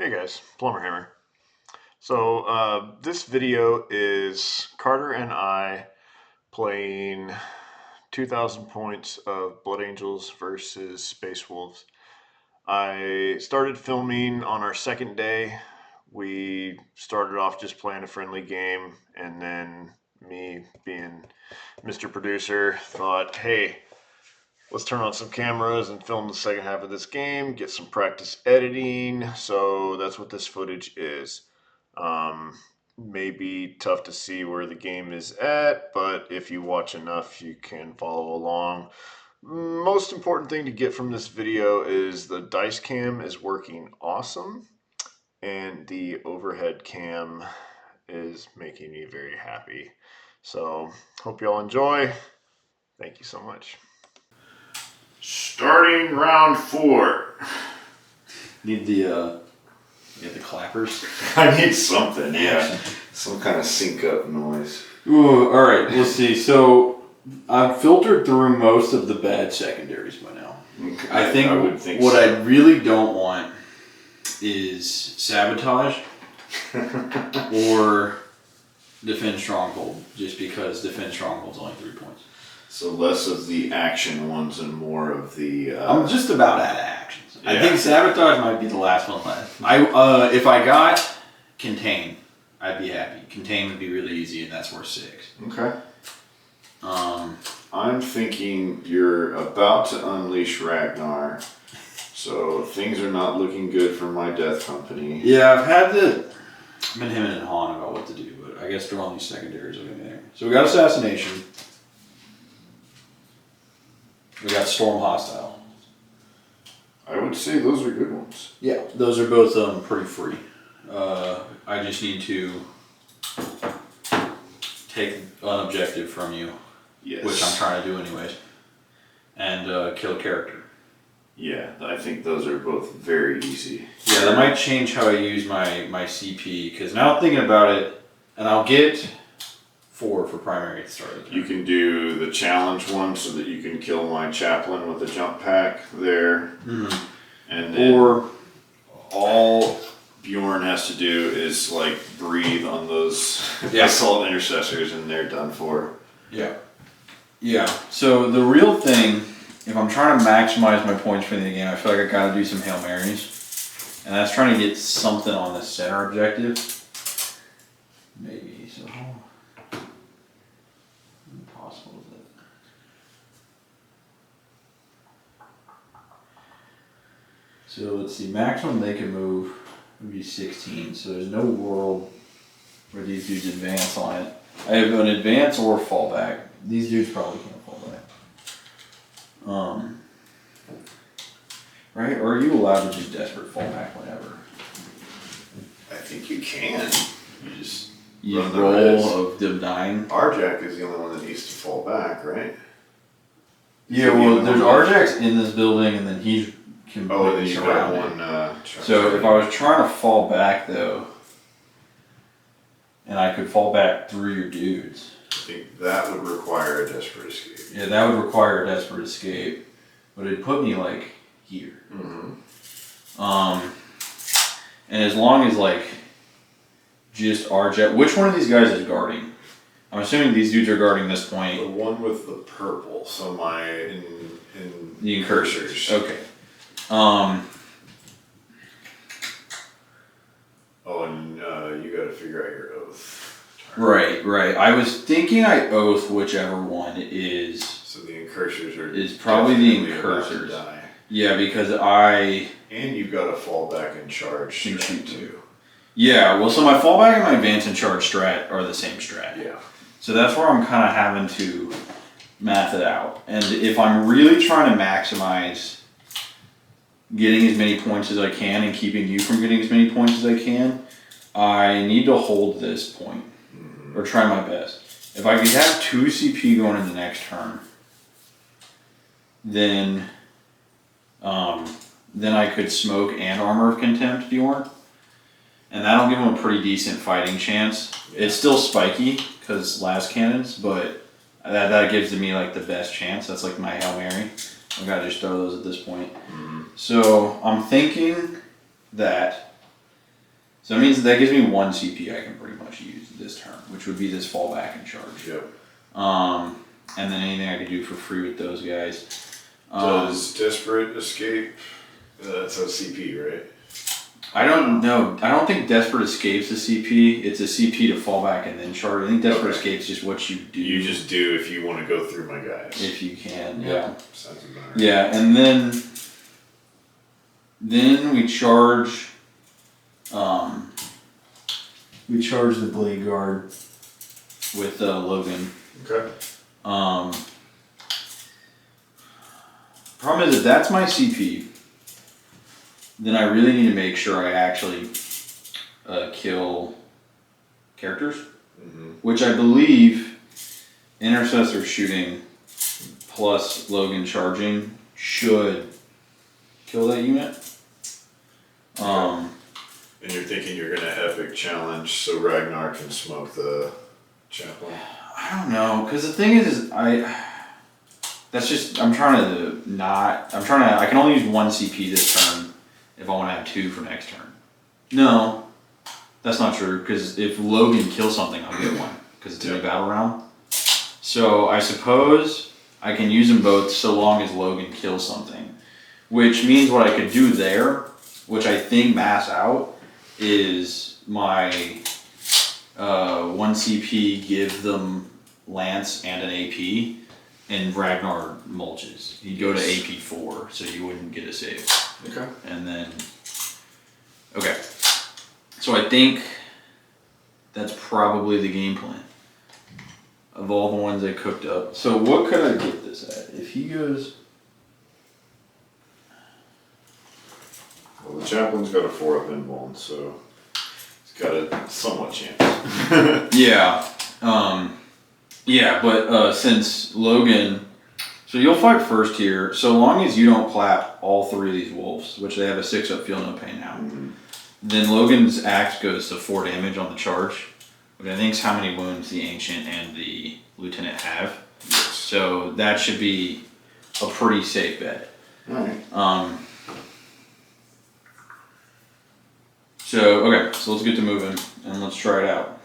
Hey guys, Plumber Hammer. This video is Carter and I playing 2,000 points of Blood Angels versus Space Wolves. I started filming on our second day. We started off just playing a friendly game, and then me, being Mr. Producer, thought, hey, let's turn on some cameras and film the second half of this game, get some practice editing. So that's what this footage is. Maybe tough to see where the game is at, but if you watch enough, you can follow along. Most important thing to get from this video is the dice cam is working awesome, and the overhead cam is making me very happy. So hope you all enjoy. Thank you so much. Starting round 4. Need the clappers. I need something, yeah. Some kind of sync up noise. Ooh, all right, let's see. So I've filtered through most of the bad secondaries by now. Okay, I would think what so. I really don't want is sabotage or defend stronghold, just because defend stronghold's only 3 points. So less of the action ones and more of the. I'm just about out of actions. Yeah. I think sabotage might be the last one left. If I got contain, I'd be happy. Contain would be really easy, and that's worth 6. Okay. I'm thinking you're about to unleash Ragnar, so things are not looking good for my death company. Yeah, I've been hemming and hawing about what to do, but I guess drawing these secondaries are gonna be there. So we got assassination. We got storm hostile. I would say those are good ones. Yeah, those are both pretty free. I just need to take an objective from you, Yes. which I'm trying to do anyways, and kill a character. Yeah, I think those are both very easy. Yeah, that might change how I use my CP, because now I'm thinking about it, and I'll get 4 for primary at the start of the turn. You can do the challenge one so that you can kill my chaplain with a jump pack there. Mm-hmm. And then Or all Bjorn has to do is like breathe on those assault intercessors and they're done for. yeah. Yeah. So the real thing, if I'm trying to maximize my points for the game, I feel like I gotta do some Hail Marys. And that's trying to get something on the center objective. Maybe, so how impossible is it? So let's see, maximum they can move would be 16, so there's no world where these dudes advance on it. I have an advance or fallback. These dudes probably can't fall back. Right? Or are you allowed to do desperate fallback whenever? I think you can. You just You run the roll risk. of them dying. Arjack is the only one that needs to fall back, right? Yeah, So well, you- there's Arjax in this building, and then he's completely Oh, then you got surrounded. one. So if I was trying to fall back though, and I could fall back through your dudes, I think that would require a desperate escape. yeah, that would require a desperate escape, but it'd put me like here. Mm-hmm. And as long as like just Arjax, which one of these guys is guarding? I'm assuming these dudes are guarding this The point. one with the purple. So my in The incursors. Okay. Oh, and you got to figure out your oath. Right. I was thinking I oath whichever one is. So the incursors are Is probably the definitely about to incursors. die. Yeah, because I. And you've got to fall back and charge Can straight shoot too. Yeah, well, so my fallback and my advance and charge strat are the same strat. Yeah. So that's where I'm kind of having to math it out. And if I'm really trying to maximize getting as many points as I can and keeping you from getting as many points as I can, I need to hold this point. Or try my best. If I could have 2 CP going in the next turn, then I could smoke and Armor of Contempt Bjorn. And that'll give him a pretty decent fighting chance. It's still spiky, because last cannons, but that gives me like the best chance. That's like my Hail Mary. I've got to just throw those at this point. So I'm thinking that So that means that gives me 1 CP I can pretty much use this turn, which would be this fallback and charge. Yep. And then anything I could do for free with those guys. Does Desperate Escape? That's a CP, right? I don't know. I don't think Desperate Escape's a CP. It's a CP to fall back and then charge. I think Desperate Escape's just what you do. You just do if you want to go through my guys. If you can, yeah. Sounds about right. Yeah, and then we charge. We charge the Blade Guard with Logan. Okay. Problem is, if that's my CP, then I really need to make sure I actually kill characters, which I believe Intercessor shooting plus Logan charging should kill that unit. And you're thinking you're gonna epic challenge so Ragnar can smoke the chaplain? I don't know, because the thing is I'm trying to I can only use 1 CP this turn if I want to have 2 for next turn. No, that's not true, because if Logan kills something, I'll get 1, because it's in a battle round. So I suppose I can use them both so long as Logan kills something, which means what I could do there, which I think mass out, is my 1 CP give them Lance and an AP, and Ragnar mulches. He'd go to AP 4, so you wouldn't get a save. Okay. And then, okay. So I think that's probably the game plan of all the ones I cooked up. So what could I get this at? If he goes, Well, the chaplain's got a 4-up invuln, so it's got a somewhat chance. yeah, but since Logan, so you'll fight first here, so long as you don't clap all 3 of these wolves, which they have a 6-up feel no pain now. Then Logan's axe goes to 4 damage on the charge, which I think is how many wounds the Ancient and the Lieutenant have. Yes. So that should be a pretty safe bet. Alright. Okay, so let's get to moving and let's try it out.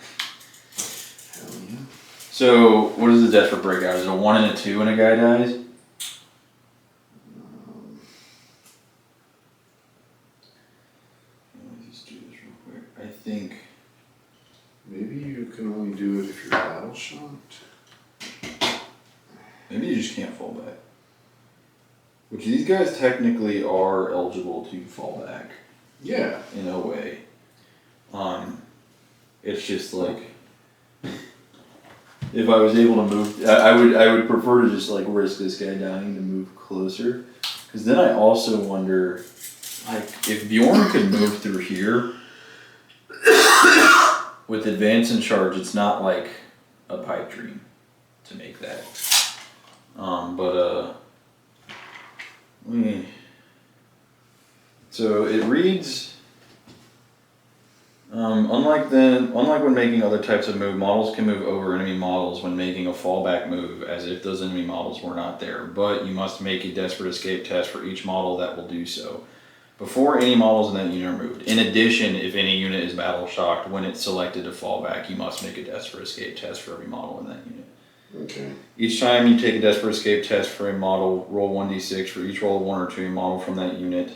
Hell yeah. So what is the Desperate Breakout? Is it a 1 and a 2 when a guy dies? Let me just do this real quick. I think Maybe you can only do it if you're battle shocked. maybe you just can't fall back. Which these guys technically are eligible to fall back Yeah. in a way. It's just like if I was able to move, I would prefer to just like risk this guy dying to move closer, because then I also wonder, like, if Bjorn could move through here with advance and charge, it's not like a pipe dream to make that. So it reads. Unlike when making other types of move, models can move over enemy models when making a fallback move as if those enemy models were not there, but you must make a Desperate Escape test for each model that will do so before any models in that unit are moved. In addition, if any unit is battle shocked when it's selected to fall back, you must make a Desperate Escape test for every model in that unit. Okay. Each time you take a Desperate Escape test for a model, roll 1d6 for each roll of 1 or 2. A model from that unit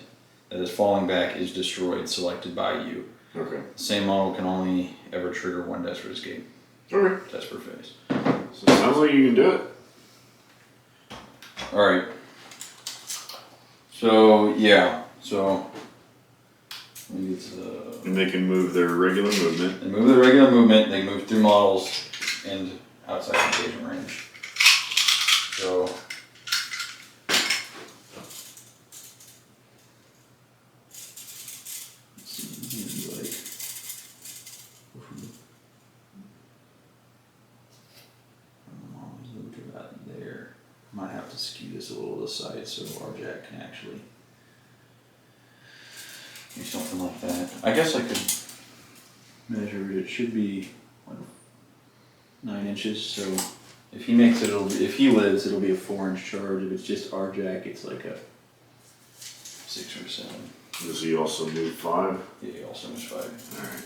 that is falling back is destroyed, selected by you. Okay. The same model can only ever trigger 1 Desperate Escape. Okay. Desperate Phase. So it sounds like you can do it. Alright. So, yeah. So, I think it's, And they can move their regular movement. they move their regular movement, they move through models and outside engagement range. So, might have to skew this a little to the side so our jack can actually do something like that. I guess I could measure it. It should be 9 inches. So if he makes it, if he lives, it'll be a 4-inch charge. If it's just our jack, it's like a 6 or 7. Does he also move 5? Yeah, he also moves 5. Alright.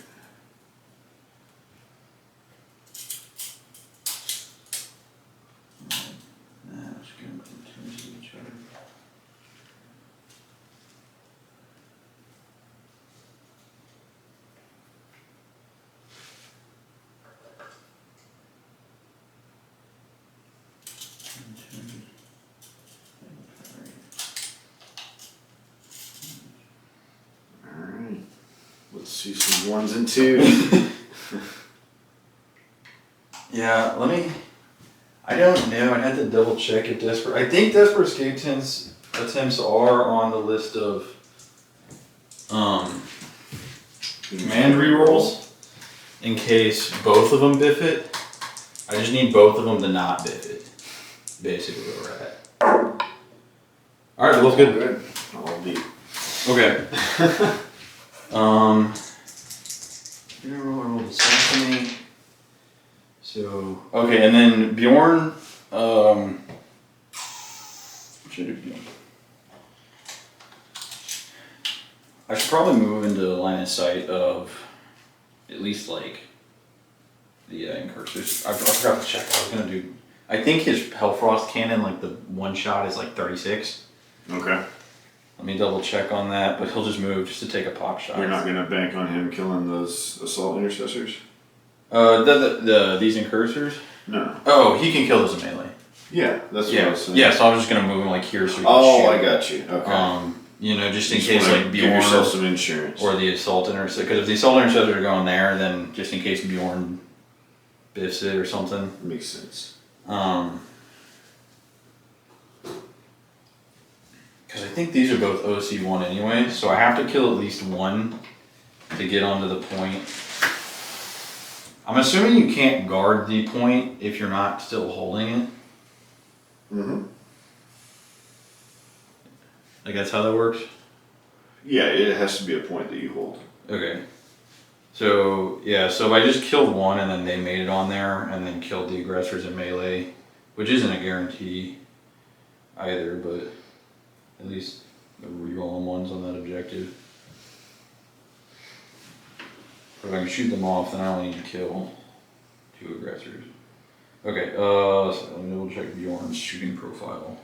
Let's get them in terms of each other. Alright. Let's see some 1s and 2s. Yeah, I don't know. I'd have to double check if Desperate. I think Desperate Escape attempts are on the list of command rerolls in case both of them biff it. I just need both of them to not biff it. Basically, where we're at. All right, looks good. All deep. Okay. You roll the symphony. So okay, and then Bjorn. What should I do Bjorn? I should probably move into the line of sight of at least like the incursors. I forgot to check. I was gonna do. I think his Hellfrost cannon, like the one shot, is like 36. Okay. Let me double check on that, but he'll just move just to take a pop shot. You're not gonna bank on him killing those assault intercessors? These incursors? No. Oh, he can kill those in melee. Yeah, that's what I was saying. Yeah, so I was just gonna move him like here so he can Oh, shoot. I got you. Okay. You know, just in You case wanna like give yourself Bjorn some insurance. or the assault intercessor, because if the assault intercessor are going there, then just in case Bjorn biffs it or something. Makes sense. Because I think these are both OC1 anyway, so I have to kill at least one to get onto the point. I'm assuming you can't guard the point if you're not still holding it. Mm-hmm. Like that's how that works? Yeah, it has to be a point that you hold. Okay. So, yeah, so if I just killed one and then they made it on there and then killed the aggressors in melee, which isn't a guarantee either, but at least the rerolling ones on that objective. But if I can shoot them off, then I only need to kill 2 aggressors. Okay, so let me double check Bjorn's shooting profile.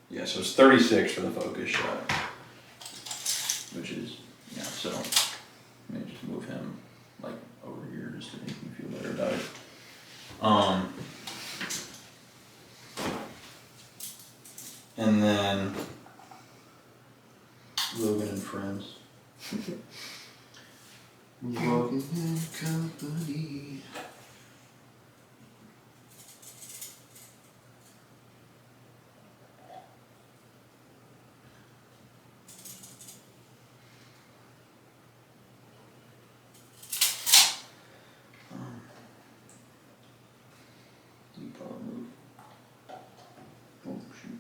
Yeah, so it's 36 for the focus shot, which is, yeah, so let me just move him like over here just to make me feel better about it. And then Logan and friends. Walking in company. Oh shoot.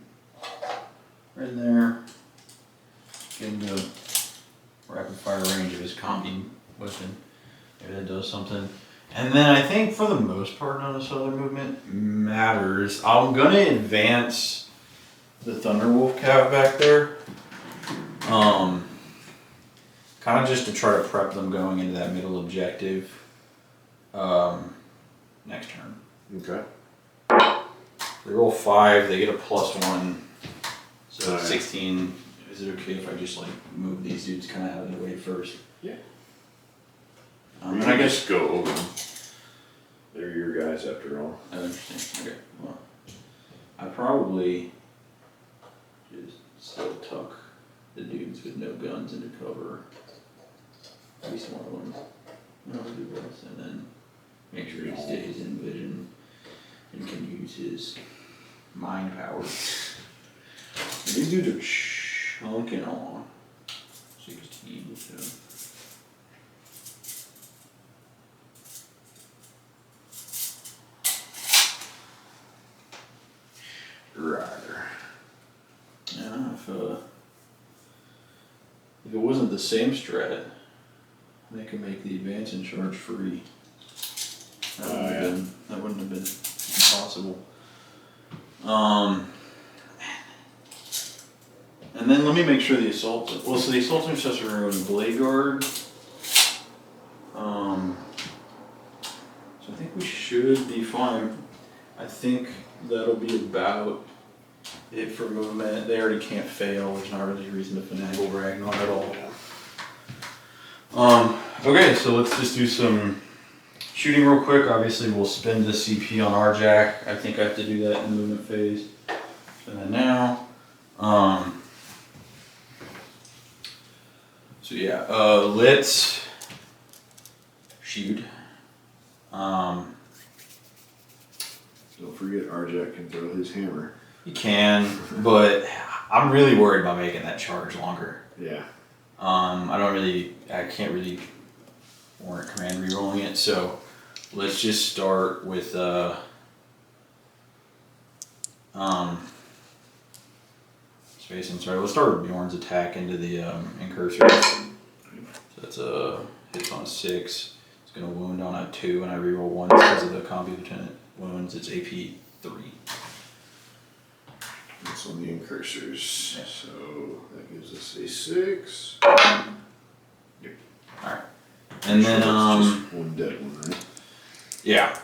Right in there. Get into rapid fire range of his combi weapon. Maybe that does something. And then I think for the most part none of this other movement matters. I'm gonna advance the Thunderwolf cav back there. Kind of just to try to prep them going into that middle objective next turn. Okay. They roll 5, they get a +1. So Alright. 16. Is it okay if I just like move these dudes kind of out of the way first? Yeah. And I guess. go over them. They're your guys after all. I understand. Okay. Well, I probably just still tuck the dudes with no guns into cover. At least one of them. No, I'll do both, and then make sure he stays in vision and can use his mind power. These dudes are chunking on. 16, so. Rider. Yeah, if it wasn't the same strat, they could make the advance and charge free. That wouldn't have been impossible. And then let me make sure the assault. Well, so the assault intercessor are in Blade Guard. So I think we should be fine. I think that'll be about it for movement. They already can't fail. There's not really a reason to finagle Ragnar at all. Okay, so let's just do some shooting real quick. Obviously, we'll spend the CP on Arjak. I think I have to do that in the movement phase. Spend that now. So yeah, let's shoot. Don't forget Arjak can throw his hammer. You can, but I'm really worried about making that charge longer. Yeah. I can't really warrant command rerolling it, so let's just start with spacing. Sorry, let's start with Bjorn's attack into the incursor. So that's a hits on a 6. It's gonna wound on a 2, and I reroll 1 because of the combi lieutenant wounds. It's AP 3. That's on the incursors. Yeah. So that gives us a 6. Alright. And then just one dead one, right? Yeah.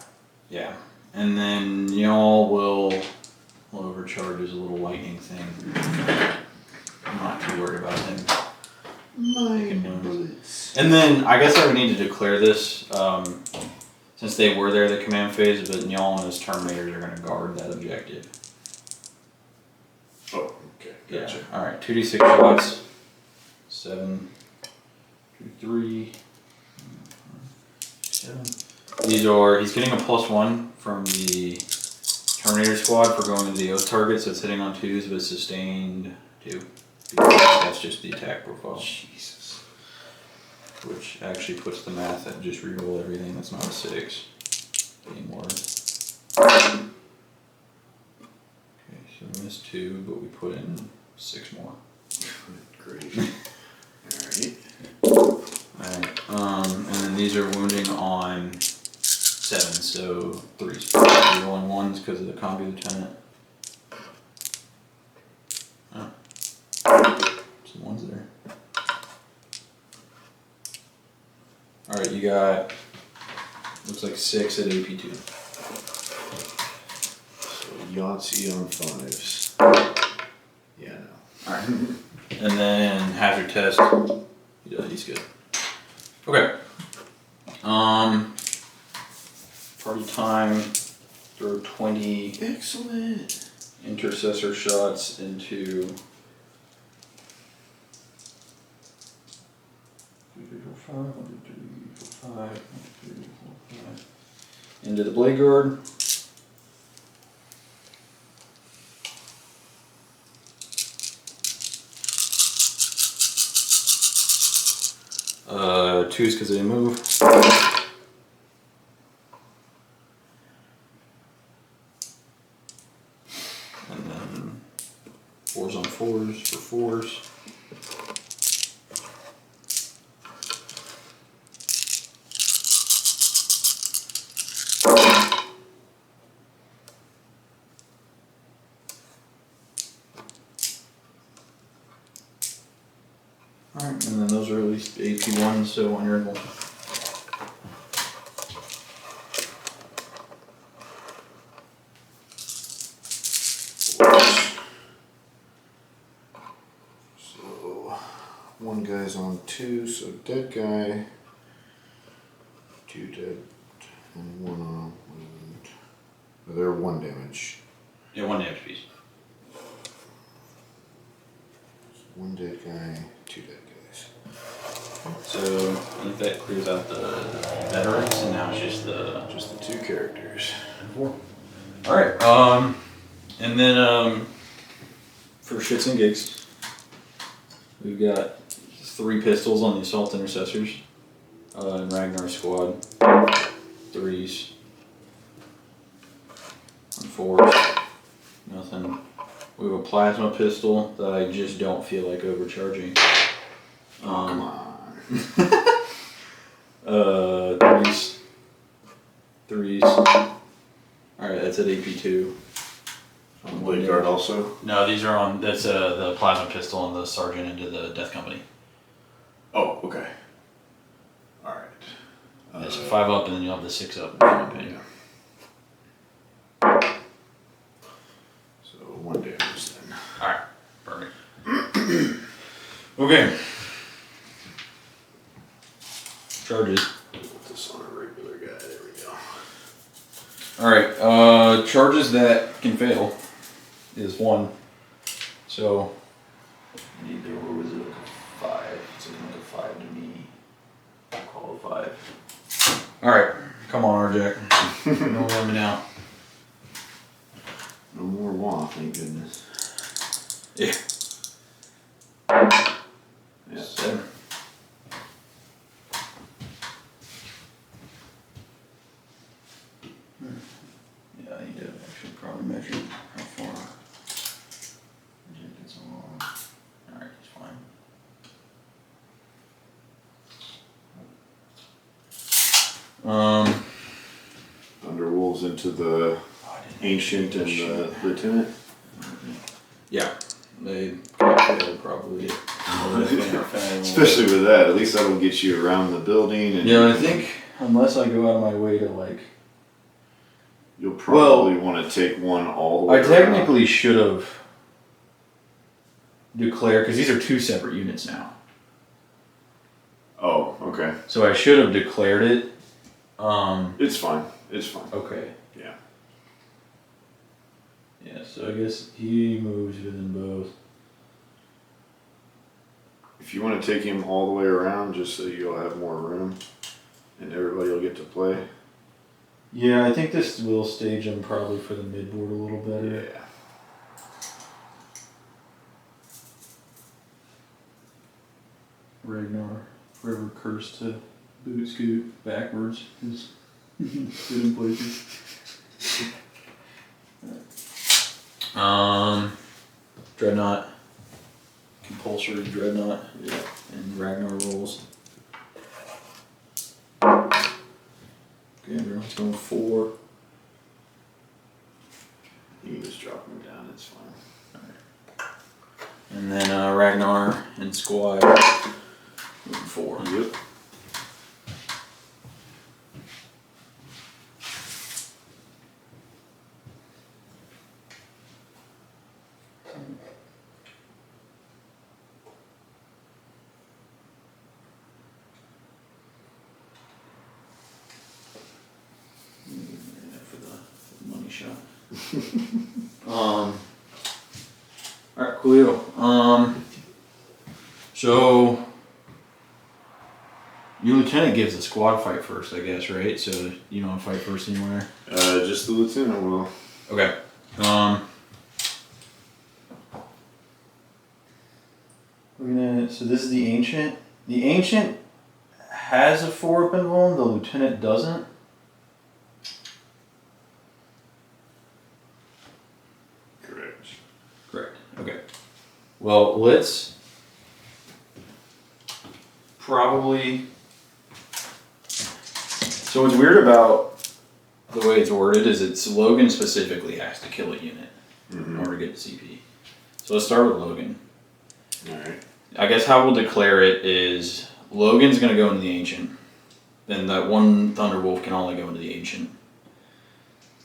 And then y'all will overcharge as a little lightning thing. I'm not too worried about him. Bullets. And then I guess I would need to declare this, since they were there the command phase, but y'all and his Terminators are gonna guard that objective. Oh, okay. Gotcha. Yeah. Alright, 2d6 shots. 7, 2, 3, 7. He's getting a +1 from the Terminator squad for going into the Oath target, so it's hitting on 2s, but it's sustained 2. That's just the attack profile. Jesus. Which actually puts the math at just reroll everything that's not a 6 anymore. Okay, so we missed 2, but we put in 6 more. Great. Alright. Alright, and then these are wounding on 7, so 3s. Rerolling 1s because of the combi lieutenant. Oh. Some 1s there. Alright, you got, looks like 6 at AP2. So Yahtzee on 5s. Yeah, no. Alright. And then hazard test. Yeah, he's good. Okay. Party time. Throw 20 Excellent. intercessor shots into into the blade guard. Twos because they move. And then 4s on 4s for 4s. Alright, and then those are at least AP1s, so on your roll. So one guy's on 2, so dead guy. 2 dead. And 1 on wound. They're 1 damage. Yeah, 1 damage piece. 1 dead guy, 2 dead guys. So I think that clears out the veterans, and now it's just the 2 characters. 4. All right. And then for shits and gigs, we've got 3 pistols on the assault intercessors in Ragnar's squad. 3s and 4s. Nothing. We have a plasma pistol that I just don't feel like overcharging. Come on. 3s. Alright, that's at AP2. On Blade Guard also? No, these are on. That's the plasma pistol and the sergeant into the death company. Oh, okay. Alright. It's 5 up, and then you'll have the 6 up. In my opinion. So 1 damage then. All right, perfect. Okay. Charges. Put this on a regular guy. There we go. All right. Charges that can fail is 1. So. Either what was it? 5. It's looking like a 5 to me. I'll call it 5. All right. Come on, RJ. Don't let me down. No more wah, thank goodness. Yeah. Yeah. 7. Yeah, I need to actually probably measure how far. It's along. Alright, it's fine. Thunderwolves into the Ancient and the Lieutenant. Yeah, they failed probably. Especially with that, at least that'll get you around the building. And Yeah, I think unless I go out of my way to like. You'll probably want to take one all the way I around. technically should have declared, because these are 2 separate units now. Oh, okay. So I should have declared it. It's fine. It's fine. Okay. Yeah. Yeah, so I guess he moves within both. If you want to take him all the way around just so you'll have more room and everybody will get to play. Yeah, I think this will stage him probably for the midboard a little better. Yeah. Ragnar, forever cursed to boot scoot backwards. Is good in places. Dreadnought. Compulsory Dreadnought. Yeah. And Ragnar rolls. Okay, everyone's going 4. You can just drop him down, it's fine. And then Ragnar and Squad moving 4. Yep. For the money shot. Alright, coolio. So your lieutenant gives the squad fight first, I guess, right? So you don't fight first anywhere. Just the Lieutenant will. Okay. Looking at it, so this is the Ancient. The Ancient has a 4 up invuln, the Lieutenant doesn't. Correct. Correct. Okay. Well, let's probably. So what's weird about the way it's worded is it's Logan specifically has to kill a unit in order to get to CP. So let's start with Logan. Alright. I guess how we'll declare it is Logan's going to go into the Ancient. Then that one Thunderwolf can only go into the Ancient.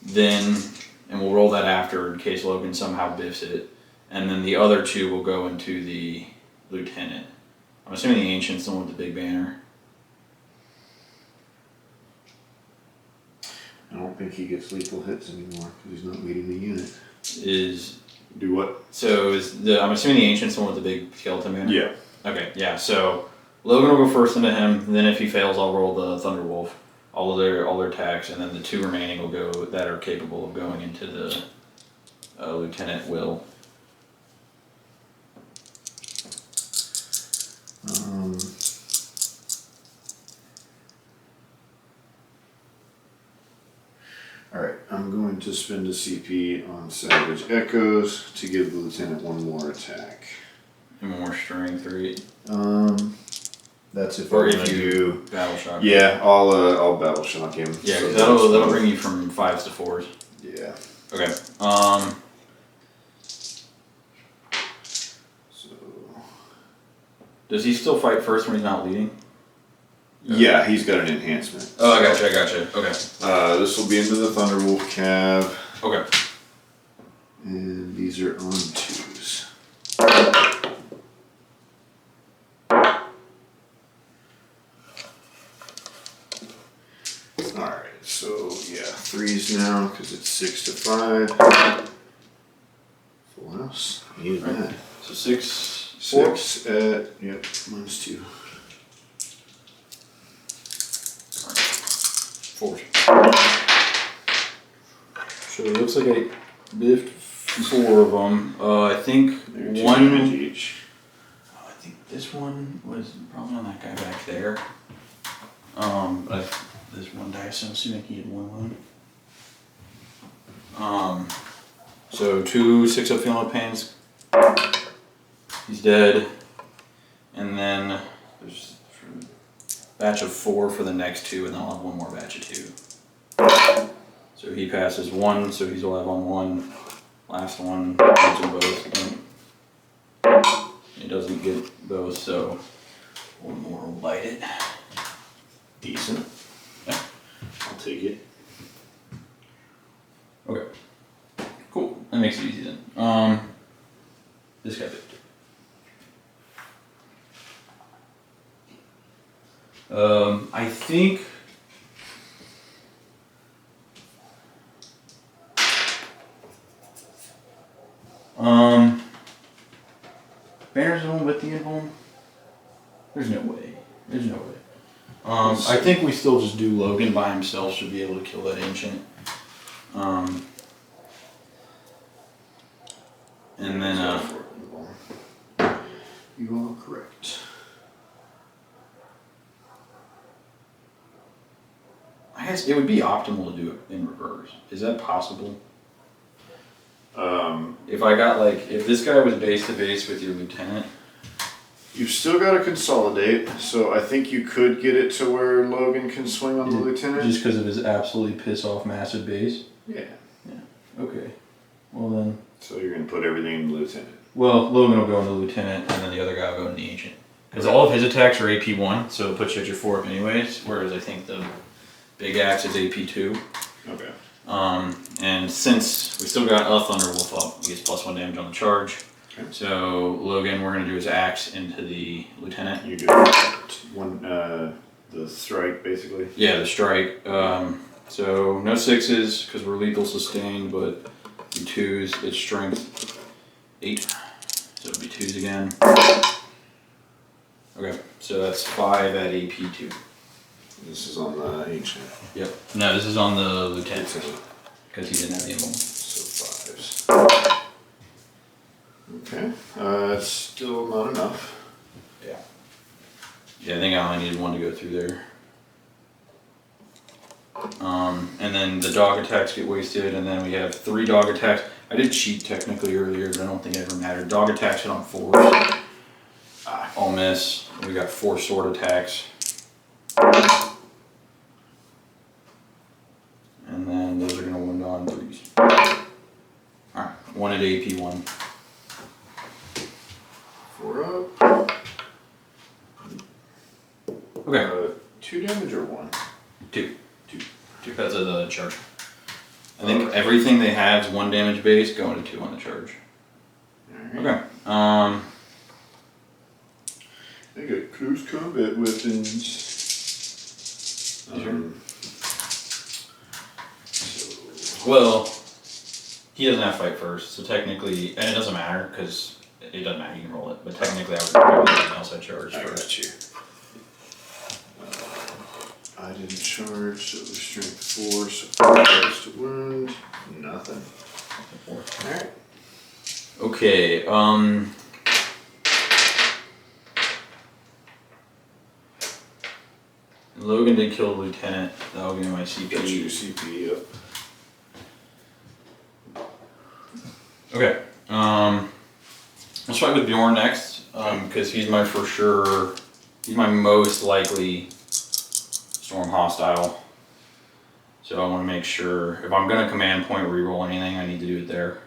Then, and we'll roll that after in case Logan somehow biffs it. And then the other 2 will go into the Lieutenant. I'm assuming the Ancient's the one with the big banner. I don't think he gets lethal hits anymore because he's not leading the unit. Is Do what? so is the I'm assuming the Ancient's the one with the big skeleton banner? Yeah. Okay, yeah, so Logan will go first into him, then if he fails I'll roll the Thunderwolf. All their attacks, and then the 2 remaining will go that are capable of going into the Lieutenant will. Alright, I'm going to spend a CP on Savage Echoes to give the Lieutenant 1 more attack. And more strength, right? That's if Or I'm if gonna you do. battle shock. Yeah, I'll battle shock him. Yeah, so because that'll bring you from 5s to 4s. Yeah. Okay. Does he still fight first when he's not leading? Yeah, he's got an enhancement. Oh, I gotcha. Okay. This will be into the Thunderwolf cab, Okay. and these are on 2s. Alright, so yeah, 3s now, because it's 6 to 5. Full house. Needed that. So 6, 4. 6 at, yep, -2. 4. So it looks like I biffed 4 of them. I think They're 2 one. damage each. I think this one was probably on that guy back there. But this one dice, so I'm assuming he had 1 wound. So 2 6-up feeling of pains. He's dead. And then there's a batch of 4 for the next 2, and then I'll have 1 more batch of 2. So he passes 1, so he's alive on 1. Last one, gets them both. He doesn't get both, so 1 more will bite it. Decent. Yeah. I'll take it. Okay. Cool. That makes it easy then. This guy picked. I think. Banner's the one with the invuln? There's no way. There's no way. I think we still just do Logan by himself, should be able to kill that ancient. And then You are correct. I guess it would be optimal to do it in reverse. Is that possible? If I got if this guy was base to base with your lieutenant. You've still got to consolidate, so I think you could get it to where Logan can swing on the lieutenant. Just because of his absolutely piss off massive base? Yeah. Okay. Well then. So you're going to put everything in the lieutenant. Well, Logan will go into lieutenant, and then the other guy will go into the ancient. Because all of his attacks are AP1, so it puts you at your 4 anyways, whereas I think the big axe is AP2. Okay. And since we still got a Thunderwolf up, he gets +1 damage on the charge. Okay. So Logan, we're gonna do his axe into the lieutenant. You do the strike basically. Yeah, the strike. So no 6s because we're lethal sustained, but do 2s. It's strength 8, so it'll be 2s again. Okay, so that's 5 at AP2. This is on the ancient. Yep. No, this is on the lieutenant because he didn't have the invuln. So 5s. Okay. It's still not enough. Yeah. Yeah, I think I only needed 1 to go through there. And then the dog attacks get wasted, and then we have 3 dog attacks. I did cheat technically earlier, but I don't think it ever mattered. Dog attacks hit on 4s. All miss. We got 4 sword attacks. And then those are going to wound on 3s. Alright, 1 at AP1. 4 up. Okay. 2 damage or 1? 2. Because of the charge. I think everything they have is 1 damage base, going to 2 on the charge. Alright. Okay. They got close combat weapons. Well, he doesn't have to fight first, so technically, and it doesn't matter because it doesn't matter. You can roll it, but technically, I would probably anything else I charged I first. got you. I didn't charge, so it was strength 4, so 4 goes to wound. Nothing. Alright. Okay. Logan did kill the lieutenant. That'll give me my CP. Got your CP up. Okay. Let's fight with Bjorn next, because he's my for sure. He's my most likely storm hostile. So I want to make sure if I'm gonna command point reroll anything, I need to do it there.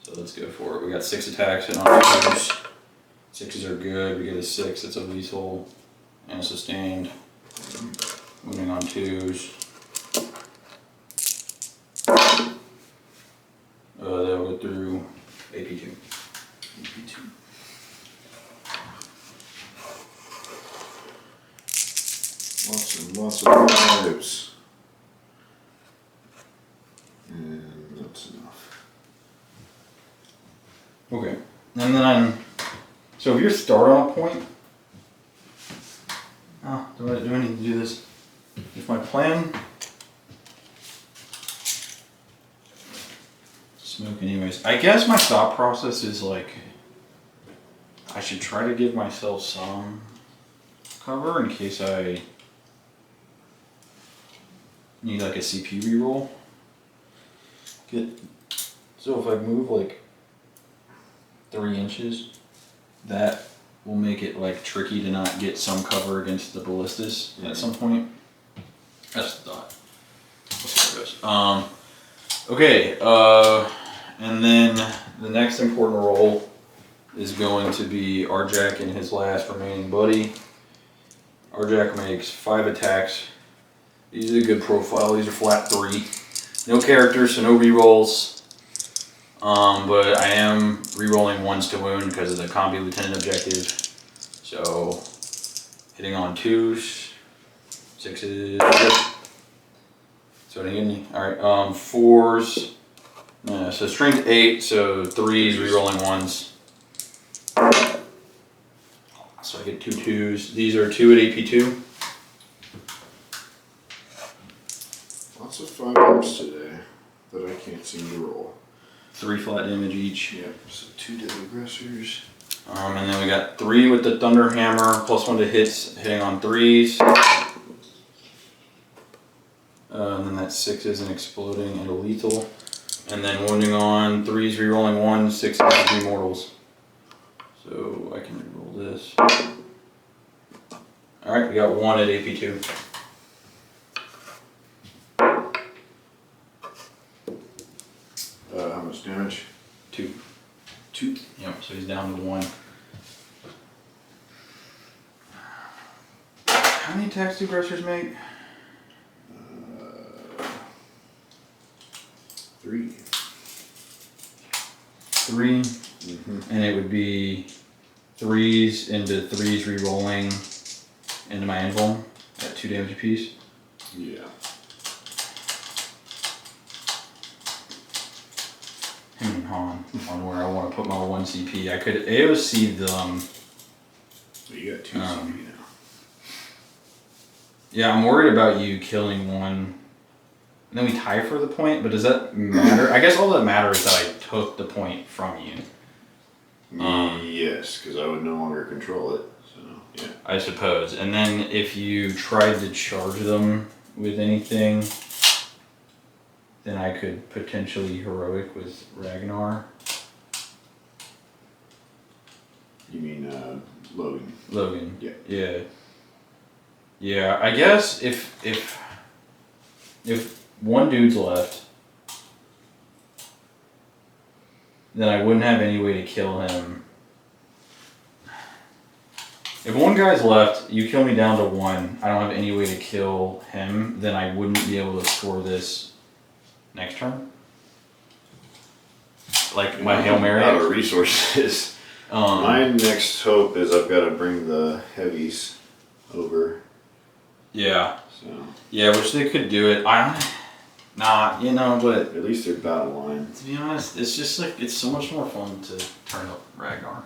So let's go for it. We got 6 attacks and on 2s. Sixes are good. We get a 6. It's a lethal and a sustained. Moving on 2s. They'll go through AP2. AP2. Lots and lots of lives. And that's enough. Okay. And then, so if you're start on a point, do I need to do this? If my plan, smoke anyways. I guess my thought process is like, I should try to give myself some cover in case I need like a CP reroll. So if I move like 3 inches, that will make it like tricky to not get some cover against the ballistas at some point. That's the thought. We'll see how it goes. Okay, and then the next important roll is going to be Arjak and his last remaining buddy. Arjak makes 5 attacks. These are a good profile. These are flat 3. No characters, so no rerolls. But I am rerolling 1s to wound because of the Combi Lieutenant objective. So hitting on 2s, 6s. So again, all right. 4s. So strength 8. So 3s, rerolling 1s. So I get 2 2s. These are 2 at AP2. Lots of 5-arms today that I can't seem to roll. 3 flat damage each. Yep, so 2 dead aggressors. And then we got 3 with the Thunder Hammer, +1 to hits, hitting on 3s. And then that's 6s and exploding and a lethal. And then wounding on 3s, rerolling 1, 6s, 3 mortals. So I can reroll this. Alright, we got 1 at AP2. How much damage? 2. 2. Yep, so he's down to 1. How many attacks do aggressors make? 3. 3. And it would be 3s into 3s rerolling into my anvil at 2 damage apiece. Yeah. Him and Han on where I want to put my 1 CP. I could AOC them. So you got 2 CP now. Yeah, I'm worried about you killing 1. And then we tie for the point, but does that matter? I guess all that matters is that I took the point from you. Yes, because I would no longer control it. So, yeah. I suppose. And then if you tried to charge them with anything, then I could potentially heroic with Ragnar. You mean Logan? Logan. Yeah. Yeah. Yeah, I guess if 1 dude's left, then I wouldn't have any way to kill him. If 1 guy's left, you kill me down to 1, I don't have any way to kill him, then I wouldn't be able to score this next turn. Like my Hail Mary. Out of resources. My next hope is I've got to bring the heavies over. Yeah. So Yeah, which they could do it. But at least they're battle line. to be honest, it's just like, it's so much more fun to turn up Ragnar.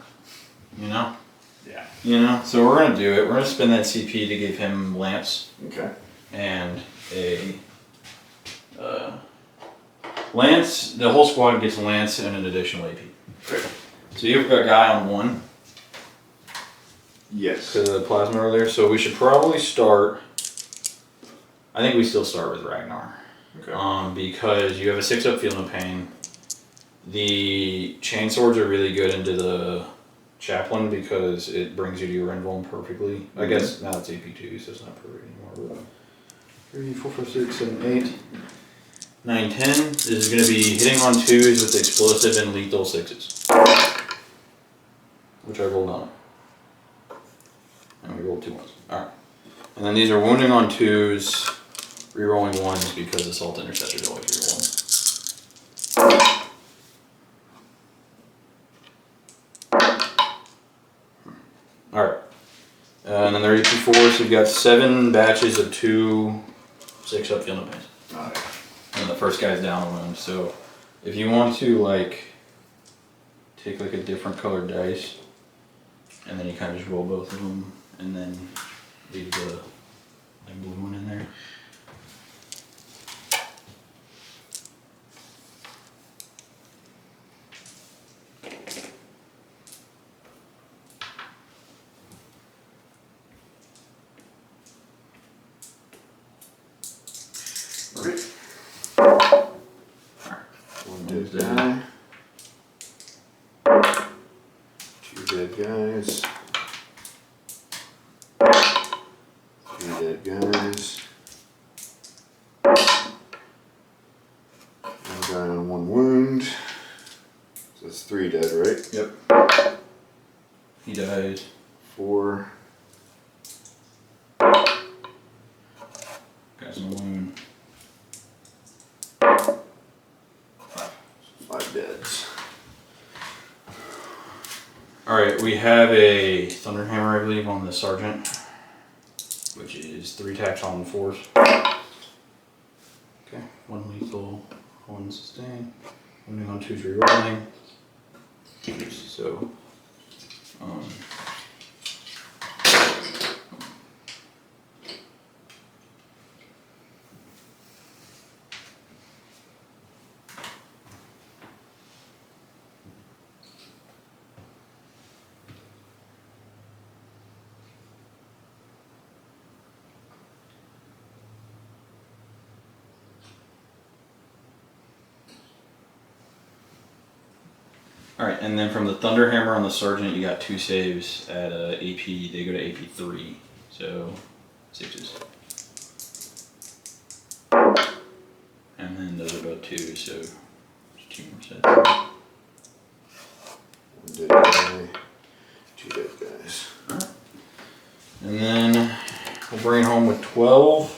Yeah. So we're gonna do it. We're gonna spend that CP to give him Lance Okay. and a Lance. The whole squad gets Lance and an additional AP. Okay. So you've got a guy on 1 Yes. because of the plasma earlier. So we should probably start. I think we still start with Ragnar. Okay. Because you have a 6-up Feel No Pain. The chain swords are really good into the chaplain because it brings you to your invuln perfectly. I guess now it's AP2, so it's not perfect anymore. But 3, 4, 5, 6, 7, 8, 9, 10. This is going to be hitting on 2s with explosive and lethal 6s. which I rolled on. And we rolled 2 ones. Alright. And then these are wounding on 2s, rerolling 1s because assault interceptors always reroll 1. Alright. And then they're AP4, so we've got 7 batches of 2 6 upfield and pace. Alright. And the first guy's down a wound. So if you want to like take like a different colored dice, and then you kind of just roll both of them, and then leave the like blue one in there. Alright. One dead dead. guy. 2 dead guys. 3 dead guys. 1 guy on 1 wound. So that's 3 dead, right? Yep. He dies. 4. Guy's in a wound. 5 deads. Alright, we have a Thunderhammer, I believe, on the Sergeant, which is 3 attacks on 4s. Okay, 1 lethal, 1 sustain, wounding on 2s rerolling. So, alright, and then from the Thunderhammer on the Sergeant, you got 2 saves at AP, they go to AP3, so 6s. And then those are both 2s, so there's 2 more sets. 1 dead guy. 2 dead guys. And then we'll bring it home with 12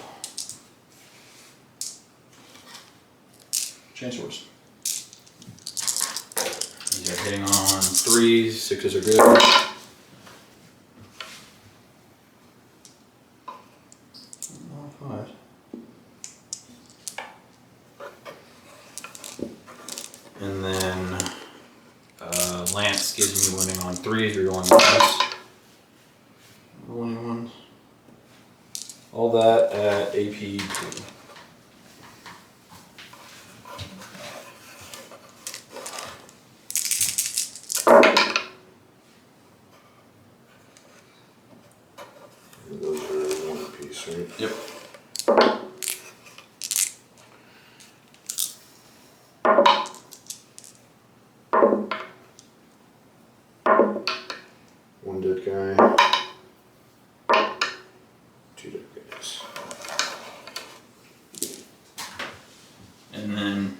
Chainsaws. These are hitting on 3s, 6s are good. Oh, 5. And then Lance gives me wounding on 3s, rerolling ones. Rolling ones. All that at AP 2. And those are 1 apiece, right? Yep. One dead guy. 2 dead guys. And then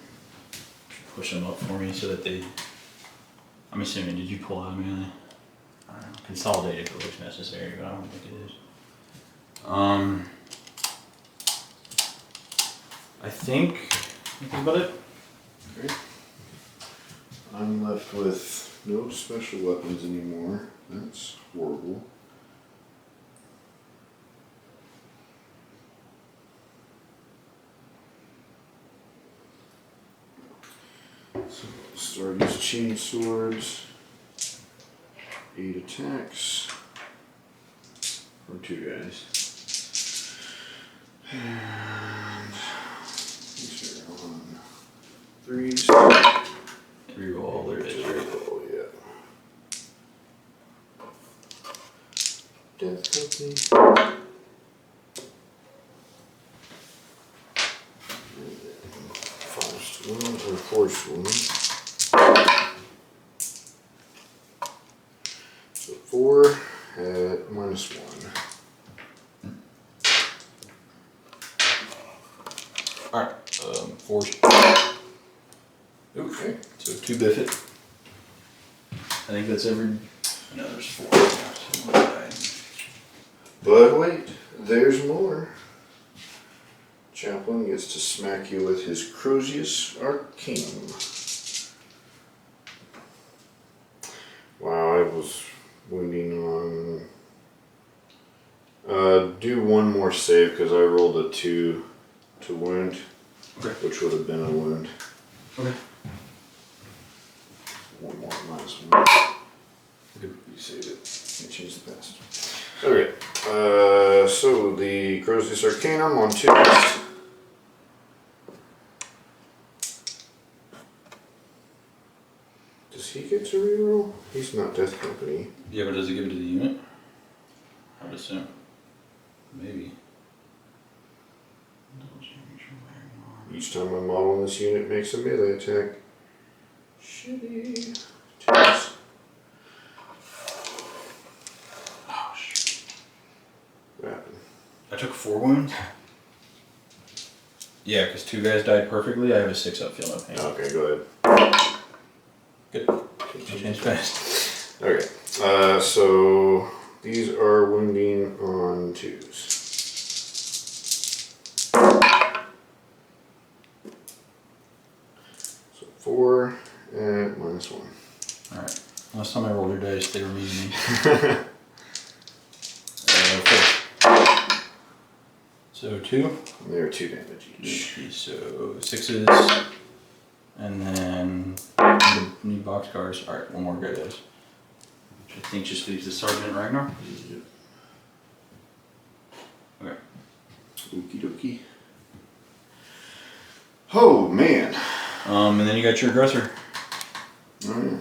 push them up for me so that they. I'm assuming, did you pull out melee? I don't know. Consolidate if it looks necessary, but I don't think it is. I think that's about it. Okay. I'm left with no special weapons anymore. That's horrible. So start using chain swords. 8 attacks. Or 2 guys. And these are on 3s. Reroll all their hits, right? Oh, yeah. Death cookie. Forced wound or forced wound. So 4 at -1. Alright, 4. Okay. So 2 Biffit. I think that's every No, there's 4. Yeah, so one died. But wait, there's more. Chaplain gets to smack you with his Crozius Arcanum. Wow, I was wounding on. Do one more save because I rolled a 2 to wound, Okay. which would have been a wound. Okay. One more -1. Okay. You saved it. You changed the past. Okay. So the Crozius Arcanum on 2. Does he get to reroll? He's not Death Company. Yeah, but does it give it to the unit? I would assume. Maybe. Each time a model in this unit makes a melee attack. Shitty. Jeez. Oh, shit. What happened? I took 4 wounds? Yeah, because 2 guys died perfectly. I have a 6 up, feel no pain. Okay, go ahead. Good. Change fast. Okay. So these are wounding on 2s. So 4 and -1. Alright. Last time I rolled your dice, they were mean to me. 4. So 2. They're 2 damage each. So 6s. And then need boxcars. Alright, one more guy does. Which I think just leaves the Sergeant Ragnar. Okay. Okie dokie. Oh man. And then you got your aggressor. Oh yeah.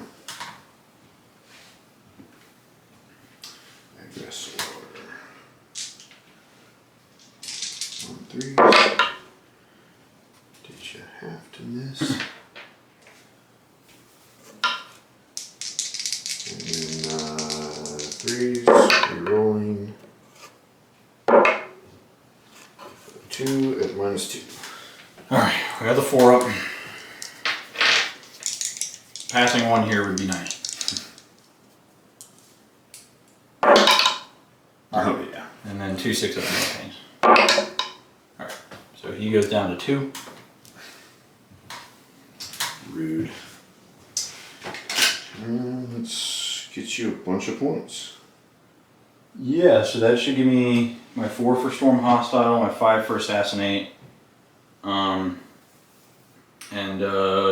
Aggressor. On 3s. Did you have to miss? And then 3s, rerolling. 2 at -2. Alright, we got the 4 up. Passing 1 here would be nice. Oh yeah. And then 2 6 up no pains. Alright, so he goes down to 2. Rude. Let's get you a bunch of points. Yeah, so that should give me my 4 for Storm Hostile, my 5 for Assassinate, and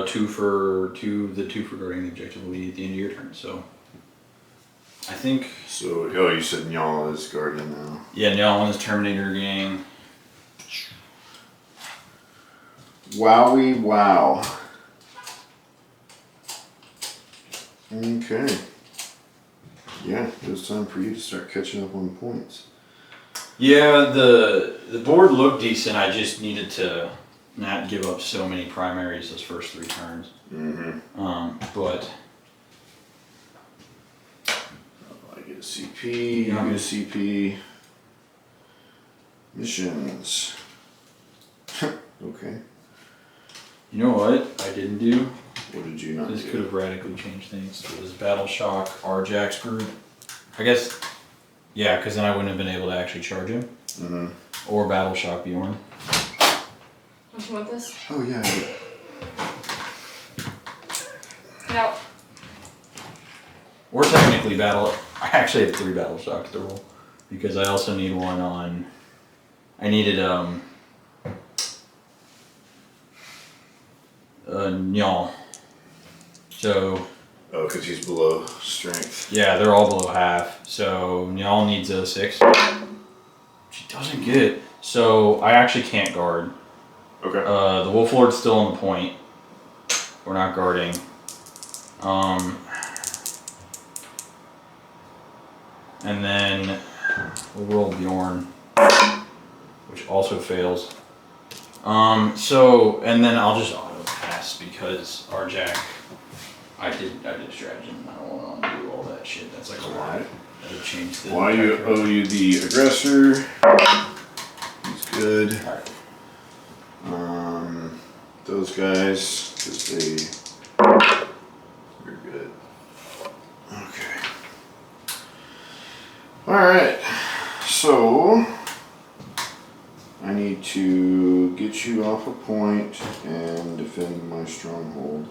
2 for guarding the objective will be at the end of your turn. So I think So, oh, you said Nyal is guardian now. yeah, now on this Terminator gang. Wowie wow. Okay. Yeah, it was time for you to start catching up on points. Yeah, the board looked decent. I just needed to not give up so many primaries those first 3 turns. But I get a CP, Yeah. you get a CP. Missions. Okay. you know what I didn't do? What did you not This do? could have radically changed things. It was Battle Shock, Arjack's group. I guess, yeah, because then I wouldn't have been able to actually charge him. Mm-hmm. Or Battle Shock Bjorn. Don't you want this? Oh yeah. No. Or technically Battle. I actually have 3 Battle Shocks to roll. Because I also need one on. I needed, Nyal. So, Oh, because he's below strength. yeah, they're all below half. So, Nyal needs a 6. She doesn't get. So, I actually can't guard. Okay. The Wolf Lord's still on the point. We're not guarding. And then we'll roll Bjorn, which also fails. And then I'll just auto pass because Arjack, I did stratagem. I don't want to undo all that shit. That's like a lot. That would change the. Why you owe you the aggressor? He's good. Alright. Those guys, because they're good. Okay. Alright, so I need to get you off a point and defend my stronghold,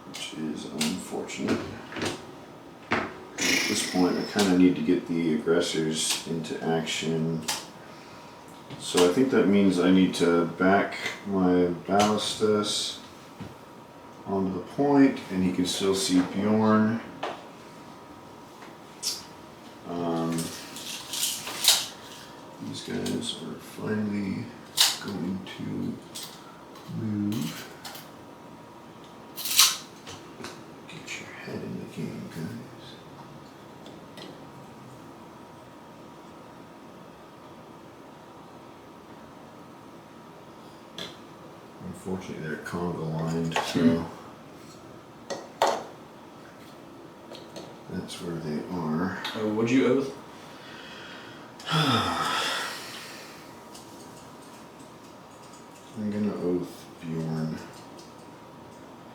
which is unfortunate. At this point, I kind of need to get the aggressors into action. So I think that means I need to back my ballistas onto the point, and he can still see Bjorn. These guys are finally going to move. Get your head in the game, guys. Unfortunately, they're conga lined, so that's where they are. Oh, would you oath? I'm gonna oath Bjorn.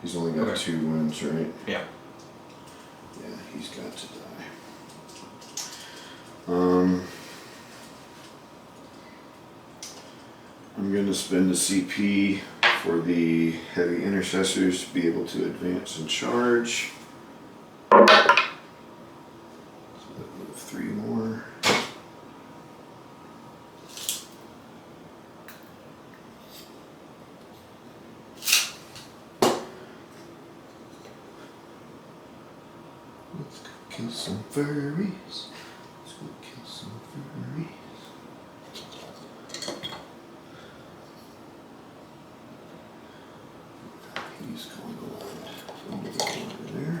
He's only got Okay. 2 wounds, right? Yeah. Yeah, he's got to die. I'm gonna spend the CP for the heavy intercessors to be able to advance and charge. So that move 3 more. Let's go kill some furries. Let's go kill some furries. He's going to land over there.